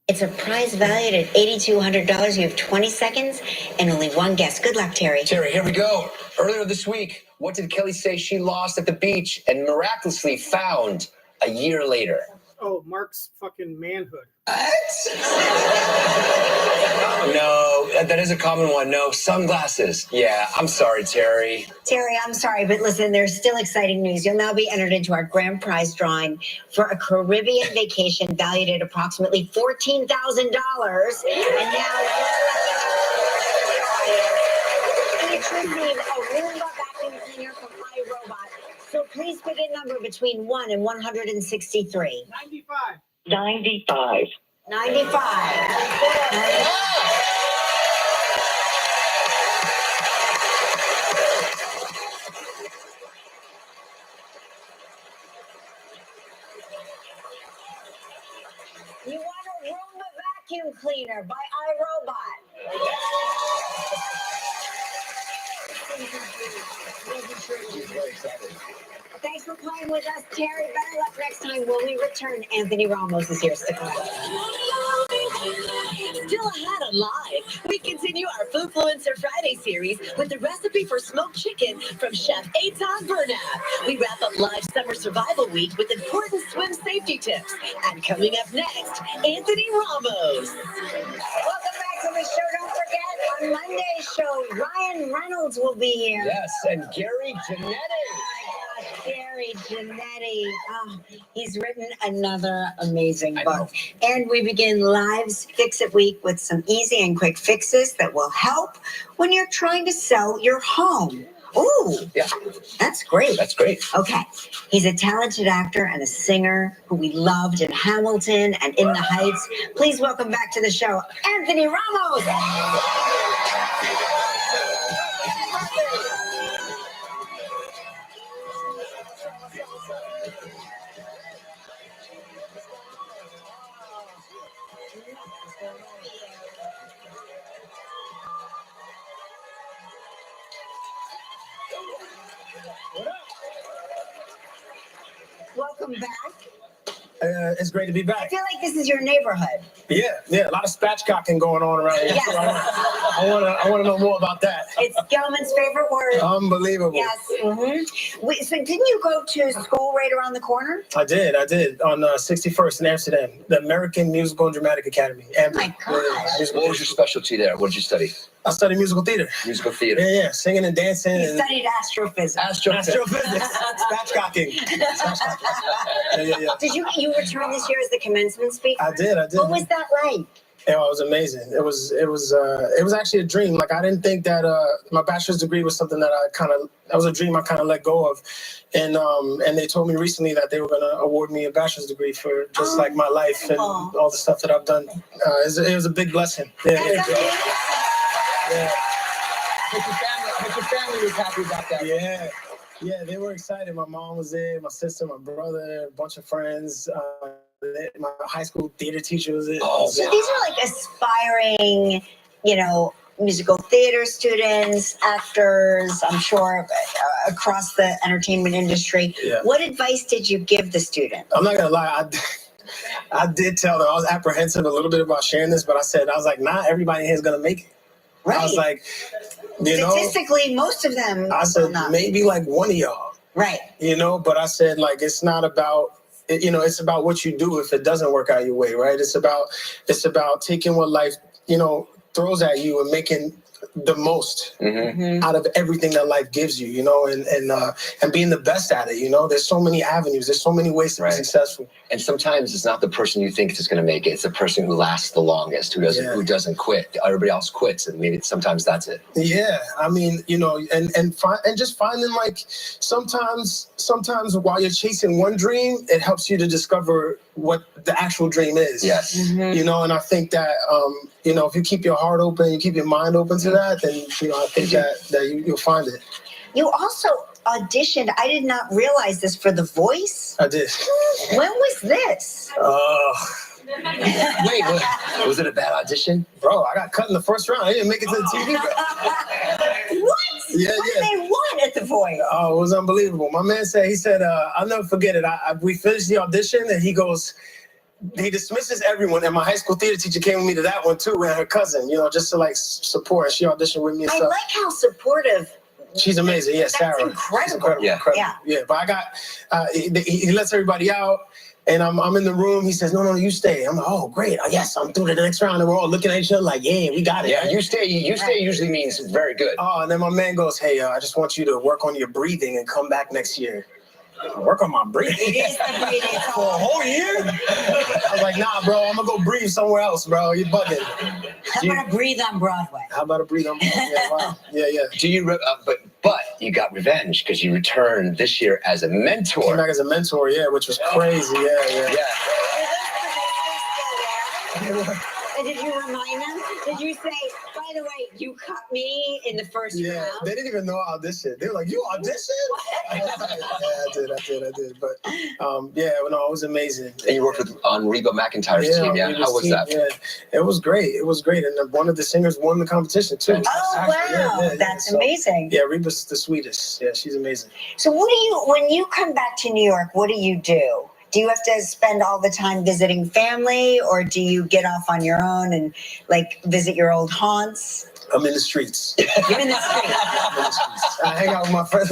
It's a prize valued at $8,200. You have 20 seconds and only one guess. Good luck, Terry. Terry, here we go. Earlier this week, what did Kelly say she lost at the beach and miraculously found a year later? Oh, Mark's fucking manhood. No, that is a common one. No, sunglasses. Yeah, I'm sorry, Terry. Terry, I'm sorry, but listen, there's still exciting news. You'll now be entered into our grand prize drawing for a Caribbean vacation valued at approximately $14,000. And now each receive a Roomba vacuum cleaner from iRobot. So please pick a number between 1 and 163. 95. 95. 95. You want a Roomba vacuum cleaner by iRobot. Thanks for playing with us, Terry. Better luck next time when we return. Anthony Ramos is here. Stick around. Still ahead on Live, we continue our Foodfluencer Friday series with the recipe for smoked chicken from Chef Eitan Bernath. We wrap up Live Summer Survival Week with important swim safety tips. And coming up next, Anthony Ramos. Welcome back to the show. Don't forget, on Monday's show, Ryan Reynolds will be here. Yes, and Gary Janetti. Gary Janetti. Oh, he's written another amazing book. And we begin Live's Fix It Week with some easy and quick fixes that will help when you're trying to sell your home. Ooh, Yeah, that's great. that's great. Okay. He's a talented actor and a singer who we loved in Hamilton and In the Heights. Please welcome back to the show, Anthony Ramos. Welcome back. It's great to be I back. feel like this is your neighborhood. Yeah, a lot of spatchcocking going on around here. Yes. So I want to know more about that. It's Gelman's favorite word. Unbelievable. Yes. Mm-hmm. Wait, so didn't you go to school right around the corner? I did on 61st in Amsterdam, the American Musical and Dramatic Academy. Oh my gosh. What was your specialty there? What did you study? I studied musical theater. Musical theater. Yeah, singing and dancing. He and studied astrophysics. astrophysics. Spatchcocking. Yeah. Did you return this year as the commencement speaker? I did. What was that like? Yeah, it was amazing. It was actually a dream. Like, I didn't think that my bachelor's degree was something that that was a dream I kind of let go of. And they told me recently that they were going to award me a bachelor's degree for just like my life and all the stuff that I've done. It was a big blessing. Yeah. But your family was happy about that. Yeah, they were excited. My mom was there, my sister, my brother, a bunch of friends. My high school theater teacher was there. So these are like aspiring, musical theater students, actors, I'm sure, across the entertainment industry. Yeah. What advice did you give the students? I'm not gonna lie, I did tell them. I was apprehensive a little bit about sharing this, but I was like, not everybody here is gonna make it. Right. I was like, statistically, most of them. I said maybe like one of y'all. Right. But I said, like, it's not about. It's about what you do if it doesn't work out your way, right? It's about taking what life, throws at you and making the most out of everything that life gives you, and being the best at it. There's so many avenues. There's so many ways to be successful. And sometimes it's not the person you think is going to make it. It's the person who lasts the longest, who doesn't quit. Everybody else quits, and maybe sometimes that's it. Yeah, I mean, and just finding, like, sometimes while you're chasing one dream, it helps you to discover what the actual dream is. Yes. And I think that if you keep your heart open, you keep your mind open to that, then I think that you'll find it. You also auditioned. I did not realize this for The Voice. I did. When was this? Wait, was it a bad audition? Bro, I got cut in the first round. I didn't make it to the TV. What? Yeah. They won at The Voice. Oh, it was unbelievable. My man said, I'll never forget it. We finished the audition, and he goes, he dismisses everyone. And my high school theater teacher came with me to that one too, and her cousin, just to like support. She auditioned with me and I stuff. like how supportive. She's amazing. Yeah, That's Sarah. incredible. Yeah. But I got, he lets everybody out. And I'm in the room. He says, no, you stay. I'm like, oh, great. Yes, I'm through to the next round. And we're all looking at each other like, yeah, we got it. Yeah, you stay usually means very good. Oh, and then my man goes, hey, I just want you to work on your breathing and come back next year. Work on my breathing? It is the breathing. For a whole year? I was like, nah, bro, I'm going to go breathe somewhere else, bro. You're bugging. How about a breathe on Broadway? Yeah, wow. Yeah. Do you, but you got revenge because you returned this year as a mentor. Came back as a mentor, which was crazy. Yeah. And did you remind them? Did you say, by the way, you cut me in the first round? They didn't even know I auditioned. They were like, you auditioned? Yeah, I did. But it was amazing. And you worked on Reba McEntire's team, yeah? How was that? Yeah, it was great. And one of the singers won the competition too. Oh, wow. That's amazing. Yeah, Reba's the sweetest. Yeah, she's amazing. So when you come back to New York, what do you do? Do you have to spend all the time visiting family, or do you get off on your own and like visit your old haunts? I'm in the streets. You're in the streets. I hang out with my friends.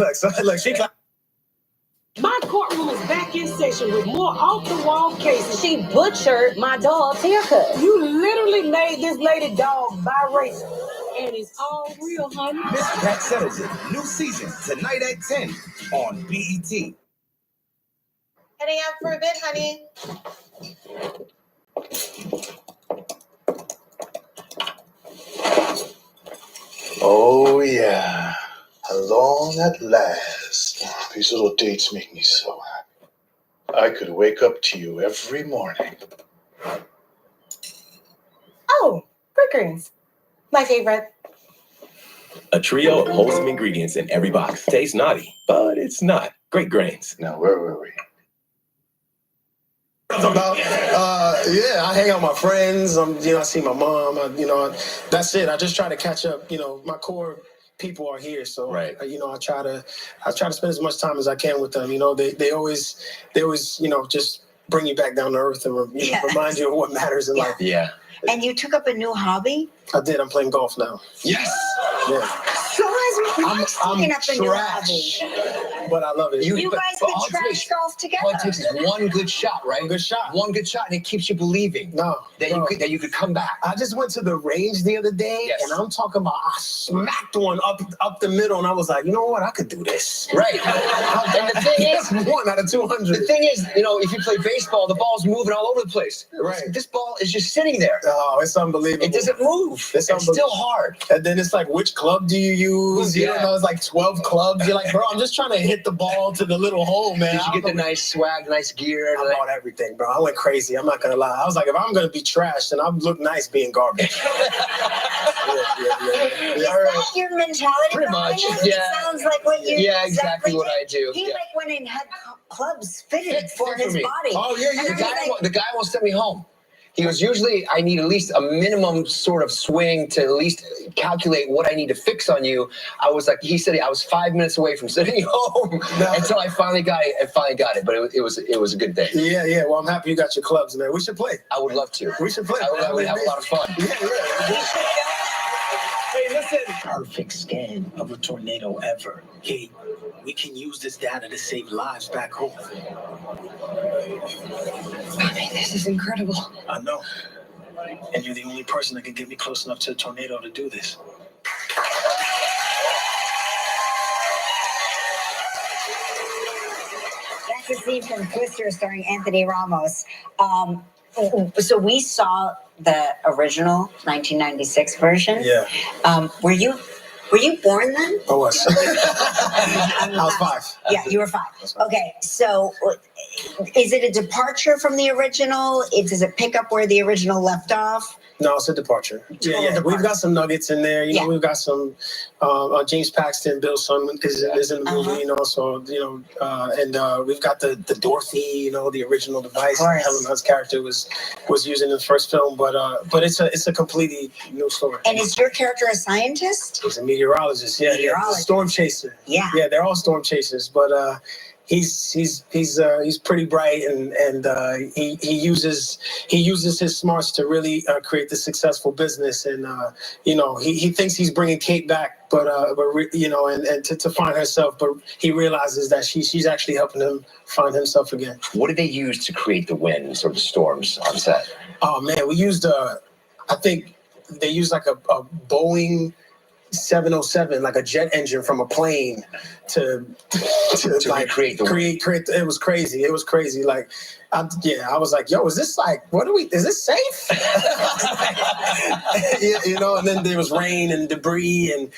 My courtroom is back in session with more off-the-wall cases. She butchered my dog's haircut. You literally made this lady dog biracial. And it's all real, honey. Mr. Pat Settles It. New season tonight at 10 on BET. Heading out for a bit, honey. Oh, yeah. Alone at last. These little dates make me so happy. I could wake up to you every morning. Oh, fruit greens. My favorite. A trio of wholesome ingredients in every box. Tastes naughty, but it's not. Great grains. Now, where were we? About I hang out with my friends. I see my mom. That's it. I just try to catch up. My core people are here, so right. I try to spend as much time as I can with them. They always just bring you back down to earth and remind you of what matters in life. Yeah. And you took up a new hobby? I did. I'm playing golf now. Yes. Yeah. So I'm taking up a new hobby. but I love it. You guys but can all it trash takes- golf together. All it takes is one good shot, right? Good shot. One good shot, and it keeps you believing that you could come back. I just went to the range the other day, and I'm talking about I smacked one up the middle, and I was like, you know what? I could do this. Right. And the thing is, 1 out of 200. The thing is, if you play baseball, the ball's moving all over the place. Right. This ball is just sitting there. Oh, it's unbelievable. It doesn't move. It's still hard. And then it's like, which club do you use? You don't know, it's like 12 clubs. You're like, bro, I'm just trying to hit the ball to the little hole, man. Did you get the nice swag, nice gear? I bought everything, bro. I went crazy. I'm not gonna lie. I was like, if I'm gonna be trashed, then I'll look nice being garbage. Is that your mentality? Pretty much, behind it? yeah. It sounds like what you exactly what I do. He Yeah. like went and had clubs fitted for Fit his me. body. Oh, yeah, And The guy won't send me home. He goes, usually I need at least a minimum sort of swing to at least calculate what I need to fix on you. I was like, he said I was 5 minutes away from sending you home until I finally got it. But it was a good day. Yeah. Well, I'm happy you got your clubs, man. We should play. I would love to. We should play. I would have a lot of fun. Hey, listen. Perfect scan of a tornado ever. Hey, we can use this data to save lives back home. This is incredible. I know. And you're the only person that can get me close enough to a tornado to do this. That's a scene from Twister starring Anthony Ramos. So we saw the original 1996 version. Yeah. Were you born then? I was. I was 5. Yeah, you were 5. Okay, so is it a departure from the original? Does it pick up where the original left off? No, it's a departure. Yeah. We've got some nuggets in there. You know, we've got some James Paxton, Bill's son is in the movie, so and we've got the Dorothy, the original device that Helen Hunt's character was using in the first film, but it's a completely new story. And is your character a scientist? He's a meteorologist. Yeah, Meteorologist. storm chaser. Yeah. Yeah, they're all storm chasers, but he's pretty bright and he uses his smarts to really create the successful business, and he thinks he's bringing Kate back, but to find herself, but he realizes that she's actually helping him find himself again. What did they use to create the winds or the storms on set? Oh man, we used I think they used like a Boeing 707, like a jet engine from a plane to like create the create. It was crazy. Like, I was like, yo, is this safe? And then there was rain and debris and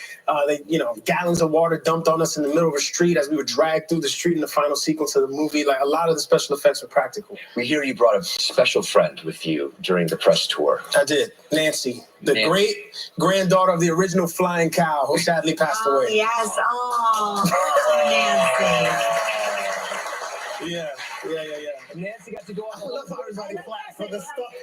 gallons of water dumped on us in the middle of a street as we were dragged through the street in the final sequence of the movie. Like, a lot of the special effects were practical. We hear you brought a special friend with you during the press tour. I did. Nancy, the great granddaughter of the original Flying Cow, who sadly passed away. Yes. Nancy. Yeah. Nancy got to go off. I love how everybody clapped for the stuff.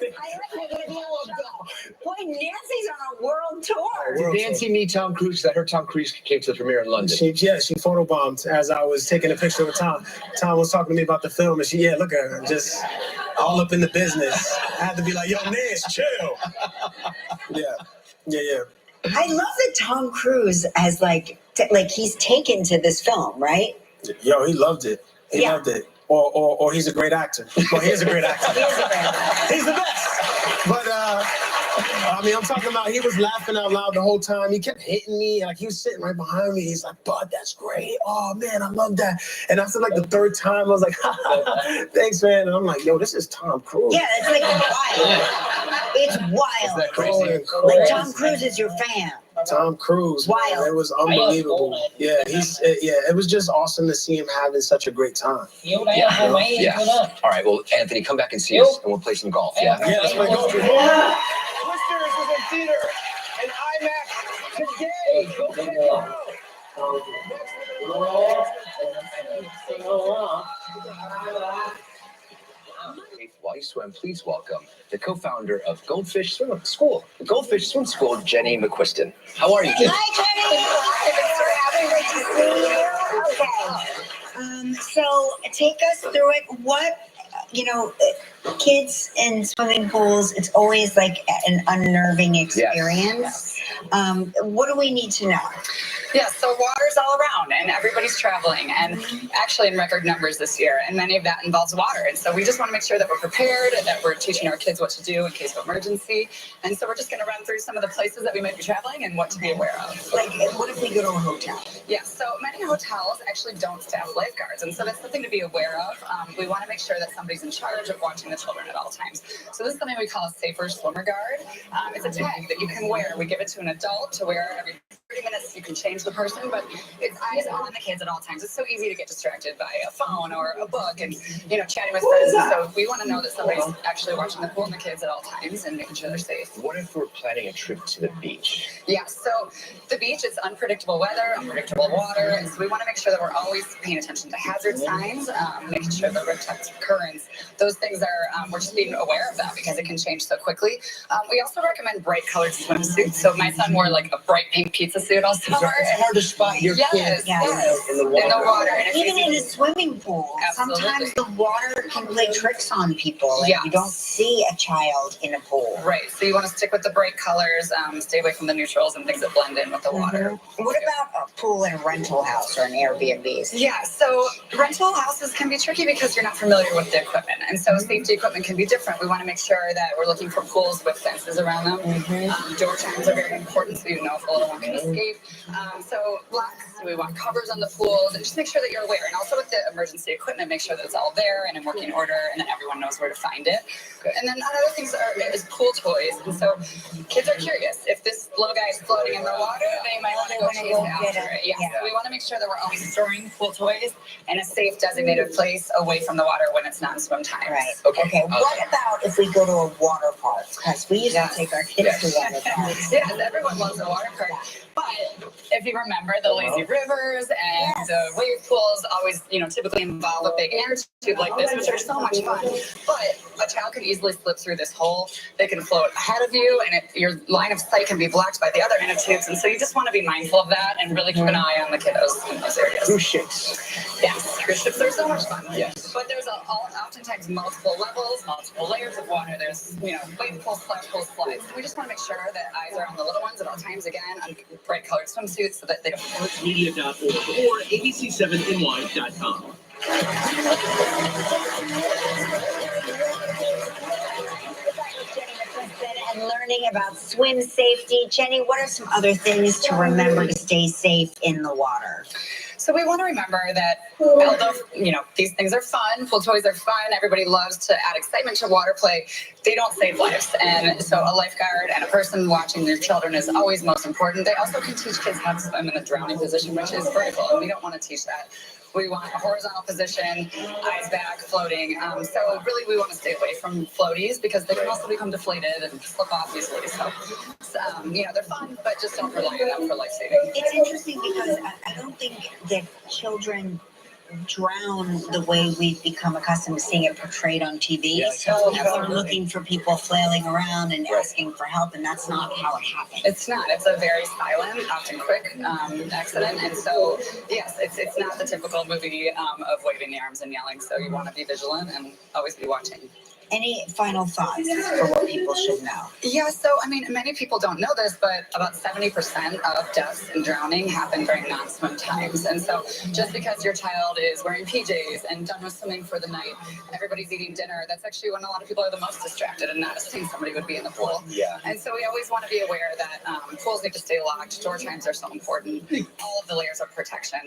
Boy, Nancy's on a world tour. Did Nancy meet Tom Cruise? I heard Tom Cruise came to the premiere in London. She photobombed as I was taking a picture with Tom. Tom was talking to me about the film, and look at her, just all up in the business. I had to be like, yo, Nance, chill. Yeah. I love that Tom Cruise has he's taken to this film, right? Yo, he loved it. He loved it. Or he's a great actor. Well, he is a great actor. He's the best. But I'm talking about, he was laughing out loud the whole time. He kept hitting me. Like, he was sitting right behind me. He's like, bud, that's great. Oh, man, I love that. And after like the 3rd time, I was like, thanks, man. And I'm like, yo, this is Tom Cruise. Yeah, it's like wild. It's wild. Isn't that crazy? Like, Tom Cruise is your fan. Tom Cruise. Wild. Man, it was unbelievable. Yeah, it was just awesome to see him having such a great time. Yeah. All right, well, Anthony, come back and see us, and we'll play some golf. Yeah, let's play golf. Twisters is in theater and IMAX today. Go check it out. While you swim, please welcome the co-founder of Goldfish Swim School, the Goldfish Swim School, Jenny McCuiston. How are you, Jenny? Hi, Jenny. Okay. So take us through it. What, kids in swimming pools, it's always like an unnerving experience. Yes. What do we need to know? Yeah, so water's all around and everybody's traveling and actually in record numbers this year. And many of that involves water. And so we just want to make sure that we're prepared and that we're teaching our kids what to do in case of emergency. And so we're just going to run through some of the places that we might be traveling and what to be aware of. Like, what if we go to a hotel? Yeah, so many hotels actually don't staff lifeguards. And so that's something to be aware of. We want to make sure that somebody's in charge of watching the children at all times. So this is something we call a safer swimmer guard. It's a tag that you can wear. We give it to an adult to wear every 30 minutes. You can change the person, but it's eyes on the kids at all times. It's so easy to get distracted by a phone or a book and, chatting with friends. So we want to know that somebody's actually watching the pool and the kids at all times and making sure they're safe. What if we're planning a trip to the beach? Yeah, so the beach, it's unpredictable weather, unpredictable water, and so we want to make sure that we're always paying attention to hazard signs, making sure the riptides, currents, those things are, we're just being aware of that because it can change so quickly. We also recommend bright colored swimsuits. So my son wore like a bright pink pizza suit all summer. It's hard to spot your kids in the water. And even in a swimming pool, sometimes the water can play tricks on people. Like you don't see a child in a pool. Right. So you want to stick with the bright colors, stay away from the neutrals and things that blend in with the water. What about a pool in a rental house or an Airbnb? Yeah, so rental houses can be tricky because you're not familiar with the equipment. And so safety equipment can be different. We want to make sure that we're looking for pools with fences around them. Door chimes are very important so you know if a little one can escape. So locks, we want covers on the pools and just make sure that you're aware. And also with the emergency equipment, make sure that it's all there and in working order and that everyone knows where to find it. And then other things is pool toys. And so kids are curious. If this little guy is floating in the water, they might want to go chase after it. Yeah. So we want to make sure that we're always storing pool toys in a safe, designated place away from the water when it's non-swim time. Right. Okay. What about if we go to a water park? Because we used to take our kids to water parks. Yes, everyone loves a water park. But if you remember, the lazy rivers and the wave pools always, typically involve a big inner tube like this, which are so much fun. But a child could easily slip through this hole. They can float ahead of you, and your line of sight can be blocked by the other inner tubes. And so you just want to be mindful of that and really keep an eye on the kiddos in those areas. Cruise ships. Yes, cruise ships are so much fun. Yes. But there's oftentimes multiple levels, multiple layers of water. There's, wave pools, splash pools, slides. We just want to make sure that eyes are on the little ones at all times, again, on bright colored swimsuits so that they don't. Media.org or abc7ny.com. And learning about swim safety. Jenny, what are some other things to remember to stay safe in the water? So we want to remember that although, these things are fun, pool toys are fun, everybody loves to add excitement to water play, they don't save lives. And so a lifeguard and a person watching their children is always most important. They also can teach kids how to swim in a drowning position, which is vertical, and we don't want to teach that. We want a horizontal position, eyes back, floating. So really we want to stay away from floaties because they can also become deflated and slip off easily. So, they're fun, but just don't rely on them for life saving. It's interesting because I don't think that children drown the way we've become accustomed to seeing it portrayed on TV. So we're looking for people flailing around and asking for help, and that's not how it happens. It's not. It's a very silent, often quick accident. And so, yes, it's not the typical movie of waving the arms and yelling. So you want to be vigilant and always be watching. Any final thoughts for what people should know? Yeah, so, many people don't know this, but about 70% of deaths and drowning happen during non-swim times. And so just because your child is wearing PJs and done with swimming for the night, everybody's eating dinner, that's actually when a lot of people are the most distracted and not assuming somebody would be in the pool. Yeah. And so we always want to be aware that pools need to stay locked, door chimes are so important, all of the layers of protection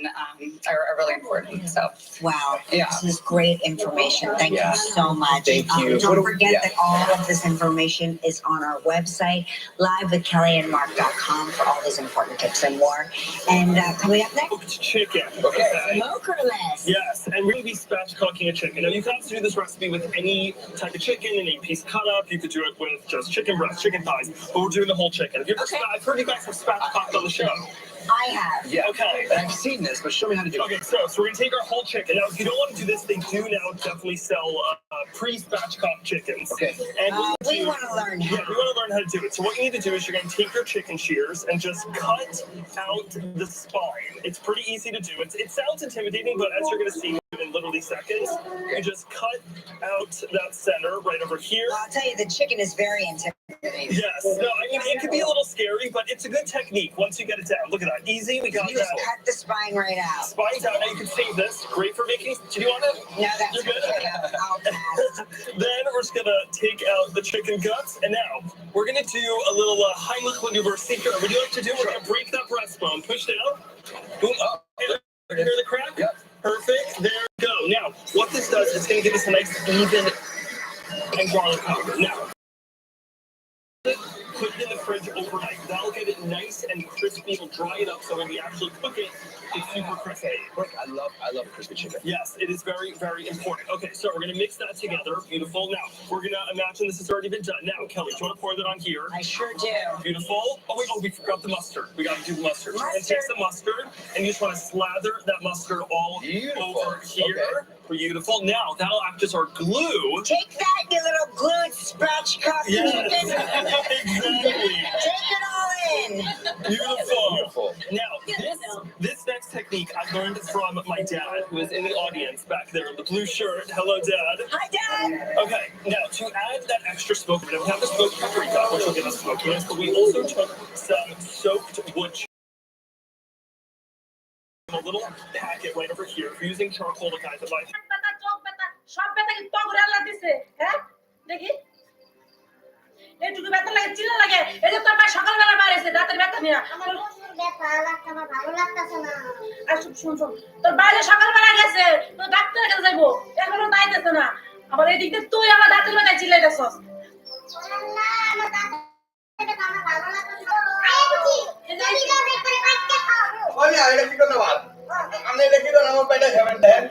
are really important. So, wow, yeah. This is great information. Thank you so much. Thank you. Don't forget that all of this information is on our website, livewithkellyandmark.com for all those important tips and more. And coming up next, Chicken. Smokerless. Yes, and we're going to be spatchcocking a chicken. Now, you can also do this recipe with any type of chicken, any piece cut up. You could do it with just chicken breast, chicken thighs, but we're doing the whole chicken. I've heard you guys have spatchcocked on the show. I have. Yeah. Okay. I've seen this, but show me how to do it. Okay, so we're going to take our whole chicken. Now, if you don't want to do this, they do now definitely sell pre-spatchcocked chickens. Okay. And we want to learn how. Yeah, we want to learn how to do it. So what you need to do is you're going to take your chicken shears and just cut out the spine. It's pretty easy to do. It sounds intimidating, but as you're going to see in in literally seconds. You just cut out that center right over here. Well, I'll tell you, the chicken is very intimidating. Yes. No, I mean, it can be a little scary, but it's a good technique once you get it down. Look at that. Easy. We got that. You just cut the spine right out. Spine's out. Now you can save this. Great for making. Do you want it? No, that's You're good. okay. I'll pass. Then we're just gonna take out the chicken guts, and now we're gonna do a little Heimlich maneuver. Seeker. What do you like to do? We're gonna break that breastbone. Push down. Boom up. Hear the crack? Yep. Perfect. There we go. Now, what this does is gonna give us a nice even and garlic powder. Now, put it in the fridge overnight. That'll get it nice and crispy. It'll dry it up so when we actually cook it, it's super crispy. Look, I love a crispy chicken. Yes, it is very, very important. Okay, so we're gonna mix that together. Beautiful. Now, we're gonna imagine this has already been done. Now, Kelly, do you want to pour that on here? I sure do. Beautiful. Oh, wait, we forgot the mustard. We gotta do the mustard. So we're gonna take some mustard, and you just wanna slather that mustard all over here. Okay. Beautiful. Now, that'll act as our glue. Take that, you little glued spatchcock. Yes, exactly. Take it all in. Beautiful. Now, this next technique I learned from my dad, who is in the audience back there in the blue shirt. Hello, Dad. Hi, Dad. Okay, now to add that extra smoke, we have the smoked paprika, which will give us smokiness, but we also took some soaked wood chips. A little packet right over here. If you're using charcoal, the kind of like. এইটুকু ব্যথা লাগে চিল্লা লাগে এই যে তোর মা সকালবেলা বাইরেছে রাতের ব্যথা নিয়ে আর শুন তোর বাইরে সকালবেলা গেছে তো ডাক্তারের কাছে যাইবো এখনো তাইতেছে না আবার এদিক দিয়ে তুই আমার দাঁতের লাগাই চিল্লাইতেছস আমি এটা কি আমার পেটে খাবেন দেন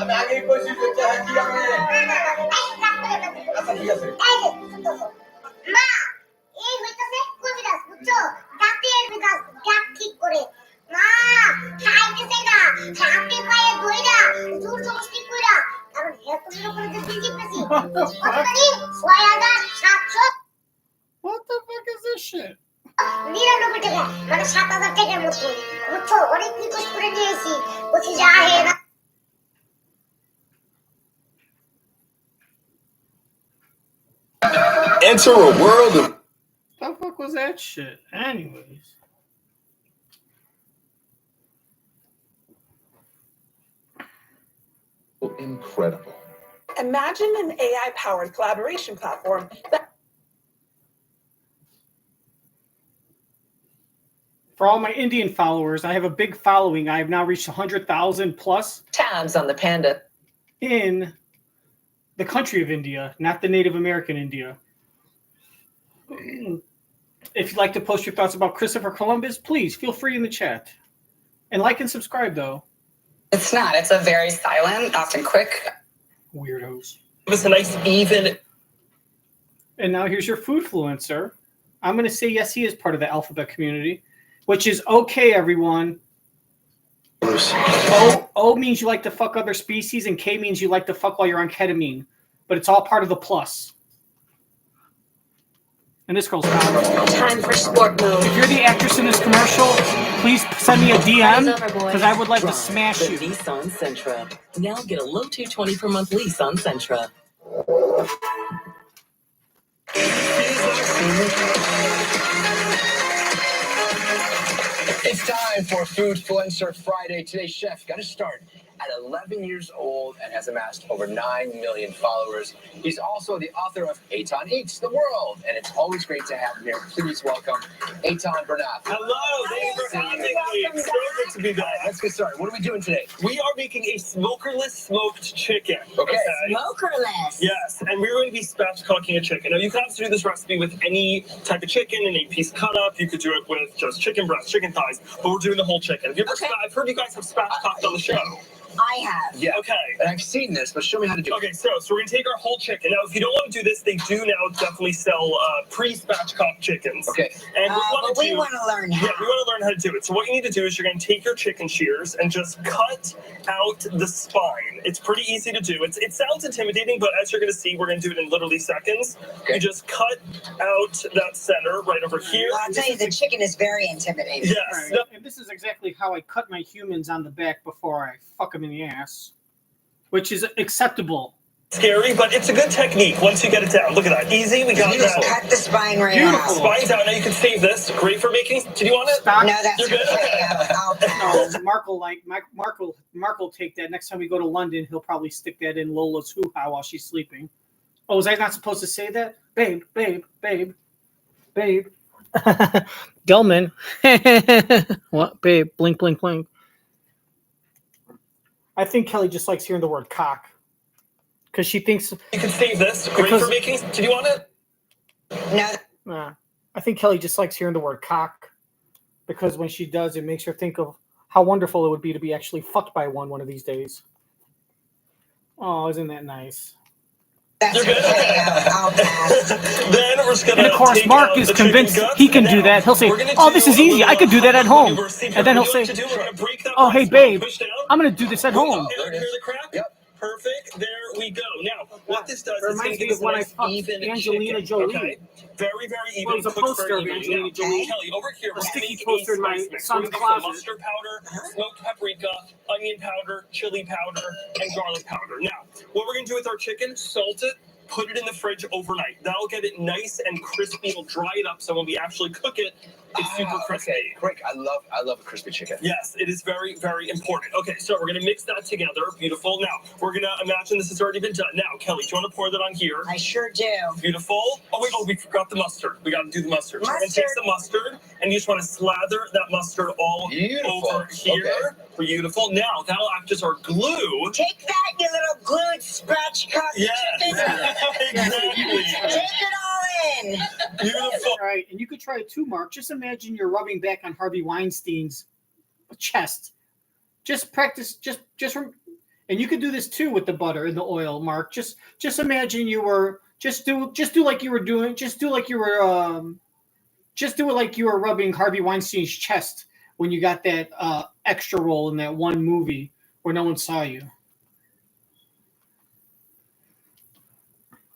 আমি আগে কইছি যে কি আমি আচ্ছা ঠিক আছে মা এই হইতাছে কবিরাজ বুঝছো দাঁতের বিকাশ দাঁত ঠিক করে মা খাইতেছে না হাতে পায়ে ধইরা জোর জবরদস্তি কইরা কারণ এত করে যে দিজি পেছি কতখানি 6700 What the fuck is this shit? 99 টাকা মানে 7000 টাকার মতো বুঝছো অনেক রিকোয়েস্ট করে দিয়েছি বলছি যা হে না Enter a world of. What the fuck was that shit? Anyways. Incredible. Imagine an AI-powered collaboration platform that. For all my Indian followers, I have a big following. I have now reached 100,000 plus tabs on the panda in the country of India, not the Native American India. If you'd like to post your thoughts about Christopher Columbus, please feel free in the chat. And like and subscribe, though. It's not. It's a very silent, often quick. Weirdos. Give us a nice even. And now here's your foodfluencer. I'm going to say yes, he is part of the alphabet community, which is okay, everyone. O means you like to fuck other species, and K means you like to fuck while you're on ketamine. But it's all part of the plus. And this girl's time for sport mode. If you're the actress in this commercial, please send me a DM because I would like to smash you. Lease on Sentra. Now get a low $220 per month lease on Sentra. It's time for Foodfluencer Friday. Today's chef got to start at 11 years old and has amassed over 9 million followers. He's also the author of Eitan Eats the World, and it's always great to have him here. Please welcome Eitan Bernath. Hello, thanks for having me. So good to be back. Let's get started. What are we doing today? We are making a smokerless smoked chicken. Okay. Smokerless. Yes, and we're going to be spatchcocking a chicken. Now, you can also do this recipe with any type of chicken, any piece cut up. You could do it with just chicken breast, chicken thighs, but we're doing the whole chicken. Have you ever I've heard you guys have spatchcocked on the show. I have. Yeah. Okay. And I've seen this, but show me how to do it. Okay, so we're going to take our whole chicken. Now, if you don't want to do this, they do now definitely sell pre-spatchcocked chickens. Okay. And but we want to learn how. Yeah, we want to learn how to do it. So what you need to do is you're going to take your chicken shears and just cut out the spine. It's pretty easy to do. It sounds intimidating, but as you're going to see, we're going to do it in literally seconds. Okay. You just cut out that center right over here. Well, I'll tell you, the chicken is very intimidating. Yes. Right. And this is exactly how I cut my humans on the back before I fuck them in the ass, which is acceptable. Scary, but it's a good technique once you get it down. Look at that. Easy. We got that. Cut the spine right Beautiful. out. Spine's out. Now you can save this. Great for making. Did you want it? Stop. No, that's You're good. No, Mark will take that. Next time we go to London, he'll probably stick that in Lola's hoo-ha while she's sleeping. Oh, was I not supposed to say that? Babe. Gelman. What? Babe, blink, blink, blink. I think Kelly just likes hearing the word cock. Because she thinks... You can save this. Great for making... Did you want it? No. I think Kelly just likes hearing the word cock. Because when she does, it makes her think of how wonderful it would be to be actually fucked by one of these days. Oh, isn't that nice? That's You're good. Then we're just gonna. And of course, take Mark out is the chicken convinced guts, he can and do now that. He'll say, we're gonna "Oh, do this is a easy. I could do that at home." And then he'll say, "Oh, hey, babe, I'm going to do this at home." Hear the crack? Yep. Perfect. There we go. Now, what this does is Reminds going to me give of us when I nice fucked even Angelina chicken. Jolie. Okay. Very, very even. Well, it was a Cooks poster very of evenly. Angelina Now, Jolie. Kelly, over here, we're A going to sticky make poster a in my spice mix. son's We're gonna closet. use some mustard powder, smoked paprika, onion powder, chili powder, and garlic powder. Now, what we're going to do with our chicken, salt it, put it in the fridge overnight. That'll get it nice and crispy. It'll dry it up, so when we actually cook it, it's super crispy. Okay, great. I love a crispy chicken. Yes, it is very, very important. Okay, so we're gonna mix that together. Beautiful. Now we're gonna imagine this has already been done. Now, Kelly, do you want to pour that on here? I sure do. Beautiful. Oh wait, we forgot the mustard. We got to do the mustard. So we're gonna take some mustard, and you just want to slather that mustard all over here. Okay. Beautiful. Now that'll act as our glue. Take that, you little glued spatchcock Yes. chicken. Exactly. Take it all in. Beautiful. All right, and you could try it too, Mark. Just imagine you're rubbing back on Harvey Weinstein's chest. Just practice, and you could do this too with the butter and the oil, Mark. Just imagine you were just do it like you were rubbing Harvey Weinstein's chest when you got that extra role in that one movie where no one saw you.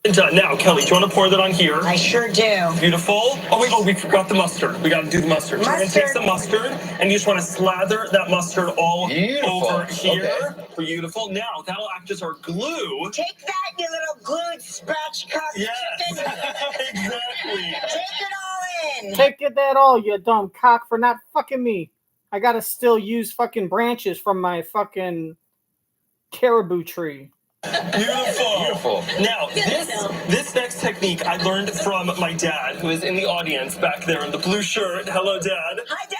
Done. Now, Kelly, do you want to pour that on here? I sure do. Beautiful. Oh wait, we forgot the mustard. We got to do the mustard. So we're gonna take some mustard, and you just want to slather that mustard all over here. Okay. Beautiful. Now that'll act as our glue. Take that, you little glued spatchcock chicken. Exactly. Take it all in. Take that all, you dumb cock, for not fucking me. I gotta still use fucking branches from my fucking caribou tree. Beautiful. Now, this next technique I learned from my dad, who is in the audience back there in the blue shirt. Hello, Dad. Hi, Dad.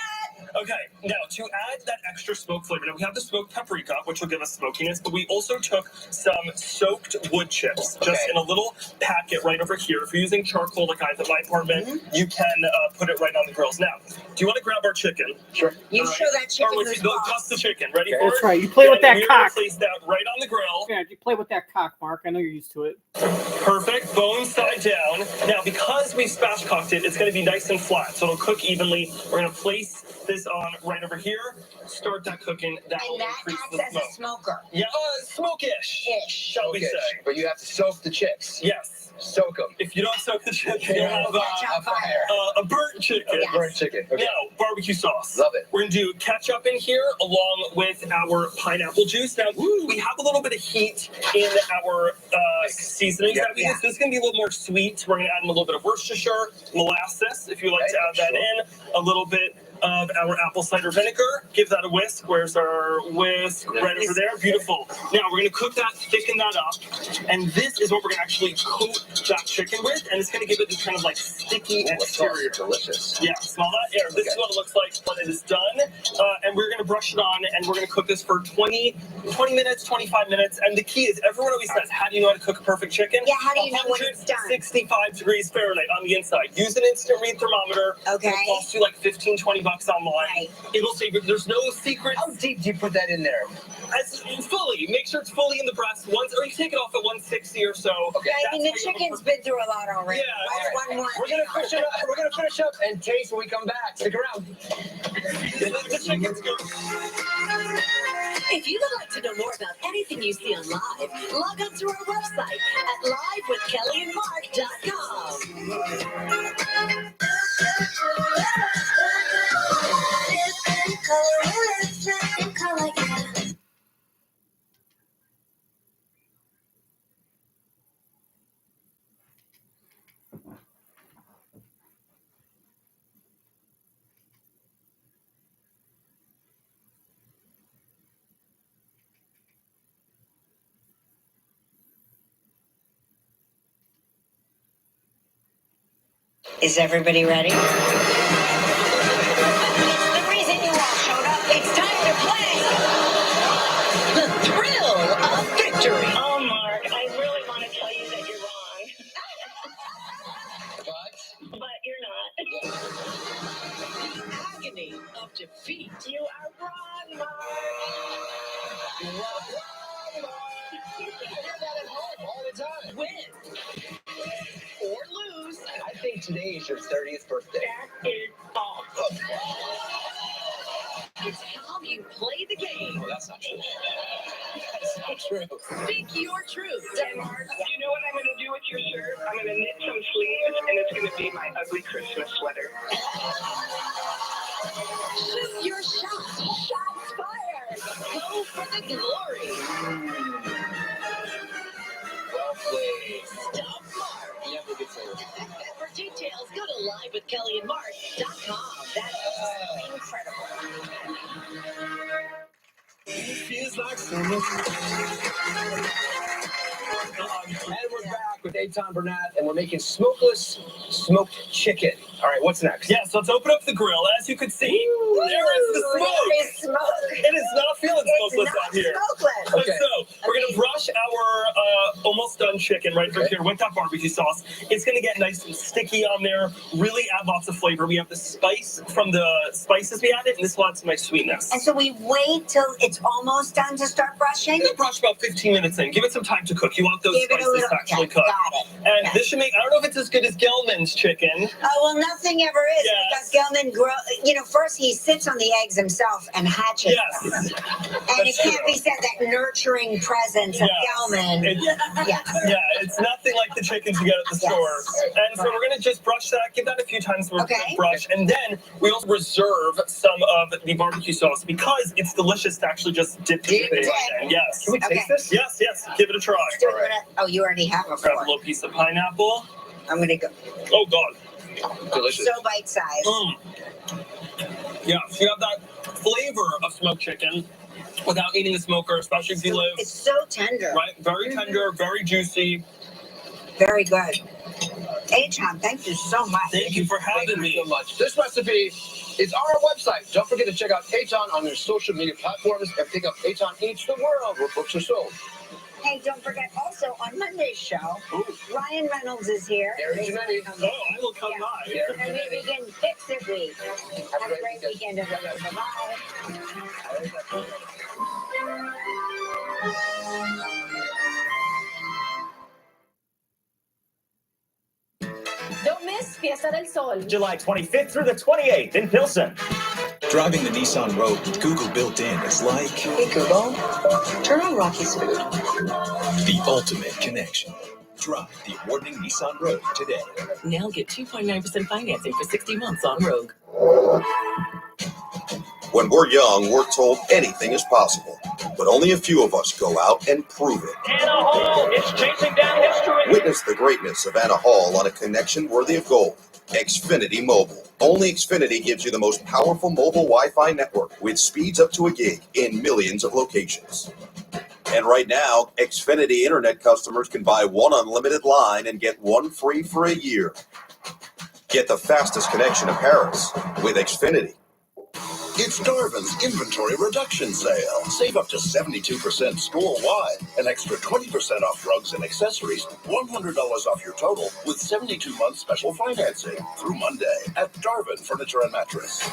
Okay, now to add that extra smoke flavor, now we have the smoked paprika, which will give us smokiness, but we also took some soaked wood chips, just in a little packet right over here. If you're using charcoal like I have at my apartment, you can put it right on the grills. Now, do you want to grab our chicken? Sure. You show that chicken Just the chicken. Ready for That's it? right. You play with that we're cock. Place that right on the grill. Yeah, you play with that cock, Mark. I know you're used to it. Perfect. Bone side down. Now, because we spatchcocked it, it's going to be nice and flat, so it'll cook evenly. We're going to place this on right over here. Start that cooking. That will increase the acts smoke. as a smoker. Yeah, smoke-ish. Shall we say? But you have to soak the chicks. Yes. Soak them. If you don't soak the chicken, you'll have a burnt chicken. A burnt chicken. Okay. Now, barbecue sauce. Love it. We're going to do ketchup in here along with our pineapple juice. Now, we have a little bit of heat in our seasonings that we use. This is going to be a little more sweet. We're going to add in a little bit of Worcestershire, molasses, if you like to add that in, a little bit of our apple cider vinegar. Give that a whisk. Where's our whisk? Right over there. Beautiful. Now we're going to cook that, thicken that up, and this is what we're going to actually coat that chicken with, and it's going to give it this kind of like sticky exterior. Delicious. Yeah, smell that? Yeah, this is what it looks like when it is done, and we're going to brush it on, and we're going to cook this for 20 minutes, 25 minutes, and the key is everyone always says, how do you know how to cook a perfect chicken? Yeah, how do you know when it's done? 65 degrees Fahrenheit on the inside. Use an instant read thermometer. Okay. It'll cost you like 15, 20 bucks online. Right. It'll say, but there's no secret. How deep do you put that in there? Fully. Make sure it's fully in the breast once, or you take it off at 160 or so. Okay. I mean, the chicken's been through a lot already. Yeah. We're gonna finish it up. We're gonna finish up and taste when we come back. Stick around. The chicken's good. If you would like to know more about anything you see on Live, log on to our website at livewithkellyandmark.com. Is everybody ready? It's the reason you all showed up. It's time to play. The thrill of victory. Oh, Mark, I really want to tell you that you're wrong. But you're not. The agony of defeat. You are wrong, Mark. You are wrong, Mark. You hear that at home all the time. Win or lose. I think today is your 30th birthday. That is false. It's how you play the game. Oh, that's not true. That's not true. Speak your truth. And Mark, you know what I'm going to do with your shirt? I'm going to knit some sleeves, and it's going to be my ugly Christmas sweater. Shoot your shot. Shots fired. Go for the glory. Well played. Stop Mark. Yeah, we'll get to it. For details, go to livewithkellyandmark.com. That is incredible. It feels like summer. And we're back with Eitan Bernath, and we're making smokeless smoked chicken. All right, what's next? Yes, let's open up the grill. As you can see, there is the smoke. There is smoke. It is not feeling smokeless out here. Smokeless. Okay. So we're gonna brush our almost done chicken right through here with that barbecue sauce. It's gonna get nice and sticky on there. Really add lots of flavor. We have the spice from the spices we added, and this will add some nice sweetness. And so we wait till it's almost done to start brushing? You can brush about 15 minutes in. Give it some time to cook. You want those Give it a spices little- to actually yeah, cook. got it. And Yes. this should make, I don't know if it's as good as Gelman's chicken. Oh, well, nothing ever is Yes. because Gelman first he sits on the eggs himself and hatches Yes. them. And it That's can't true. be said that nurturing presence of Yes. Gelman. It's, yeah, it's nothing like the chickens you get at the Yes. store. And so we're going to just brush that, give that a few times with Okay. a brush. And then we also reserve some of the barbecue sauce because it's delicious to actually just dip the chicken in. Yes. Can we taste this? Yes, yes. Give it a try. Do it with a- oh, you already have a Grab a fork. little piece of pineapple. I'm going to go. Oh, God. Delicious. So bite-sized. Yeah, so you have that flavor of smoked chicken without eating the smoker, especially if you live, It's so tender. right? Very tender, very juicy. Very good. Eitan, thank you so much. Thank you for having Thank you me. so much. This recipe is on our website. Don't forget to check out Eitan on your social media platforms and pick up Eitan Eats the World where books are sold. Hey, don't forget also on Monday's show, Ryan Reynolds is here. Gary Giannetti. Oh, I will come by. Gary And we Giannetti. begin Fix It Week. Have a great weekend, everybody. Bye-bye. Don't miss Fiesta del Sol. July 25th through the 28th in Pilsen. Driving the Nissan Rogue with Google built in is like Hey, Google, turn on Rocky's Food. the ultimate connection. Drive the award-winning Nissan Rogue today. Now get 2.9% financing for 60 months on Rogue. When we're young, we're told anything is possible. But only a few of us go out and prove it. Anna Hall is chasing down history. Witness the greatness of Anna Hall on a connection worthy of gold. Xfinity Mobile. Only Xfinity gives you the most powerful mobile Wi-Fi network with speeds up to a gig in millions of locations. And right now, Xfinity Internet customers can buy one unlimited line and get one free for a year. Get the fastest connection to Paris with Xfinity. It's Darvin's Inventory Reduction Sale. Save up to 72% store-wide. An extra 20% off rugs and accessories. $100 off your total with 72-month special financing through Monday at Darvin Furniture and Mattress.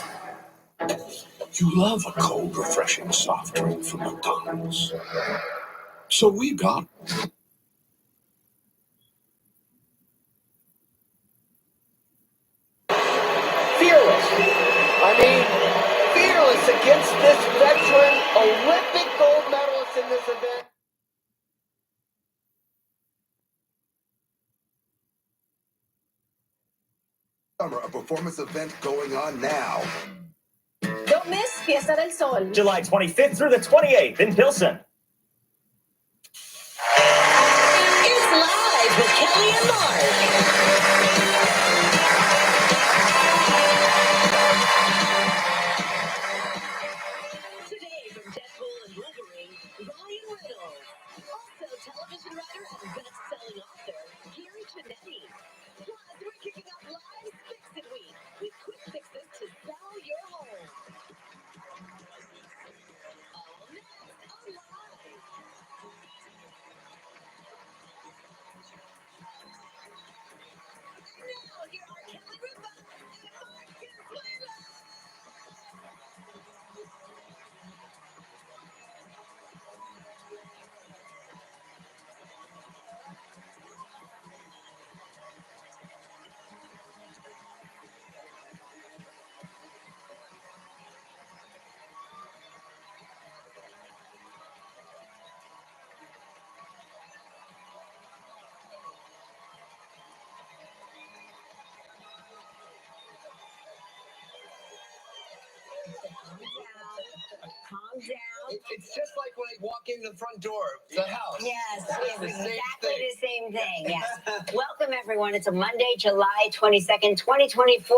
You love a cold, refreshing soft drink from McDonald's. So we got Fearless. Fearless against this veteran Olympic gold medalist in this event. Summer, a performance event going on now. Don't miss Fiesta del Sol. July 25th through the 28th in Pilsen. It's Live with Kelly and Mark. Today from Deadpool and Wolverine, Ryan Reynolds. Also television writer and best-selling author, Gary Giannetti. Plus, we're kicking off Live's It's just like when I walk in the front door of the house. Yes, It's it's the same exactly thing. the same thing. Yes. Welcome, everyone. It's a Monday, July 22nd, 2024.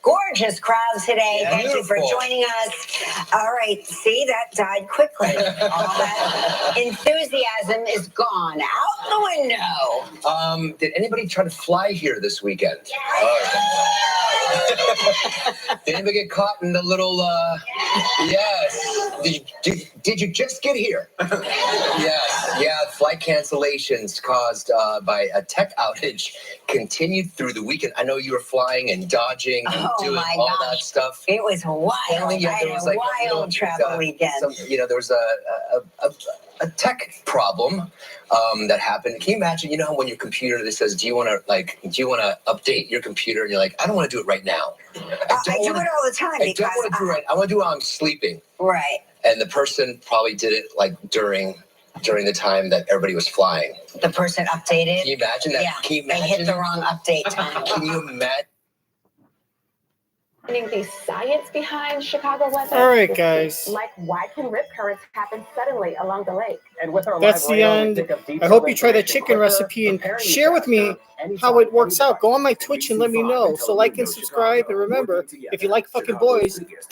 Gorgeous crowd today. Yeah, Thank you for beautiful. joining us. All right. See, that died quickly. All that enthusiasm is gone out the window. Did anybody try to fly here this weekend? Did anybody get caught in the little, yes. Did you just get here? Yes. Yeah, flight cancellations caused by a tech outage continued through the weekend. I know you were flying and dodging and doing all that stuff. It was wild. Apparently, I had a wild travel weekend. There was a tech problem that happened. Can you imagine? You know how when your computer that says, "Do you want to update your computer?" And you're like, "I don't want to do it right now." I do it all the time I don't want to do it right. I want to do it while I'm sleeping. Right. And the person probably did it like during the time that everybody was flying. The person updated. Can you imagine that? Yeah. Can you imagine? They hit the wrong update time. Can you imagine? The science behind Chicago weather. All right, guys. Like, why can rip currents happen suddenly along the lake? And with our That's the end. I hope you try the chicken recipe and share with me how it works out. Go on my Twitch and let me know. So like and subscribe. And remember, if you like fucking boys,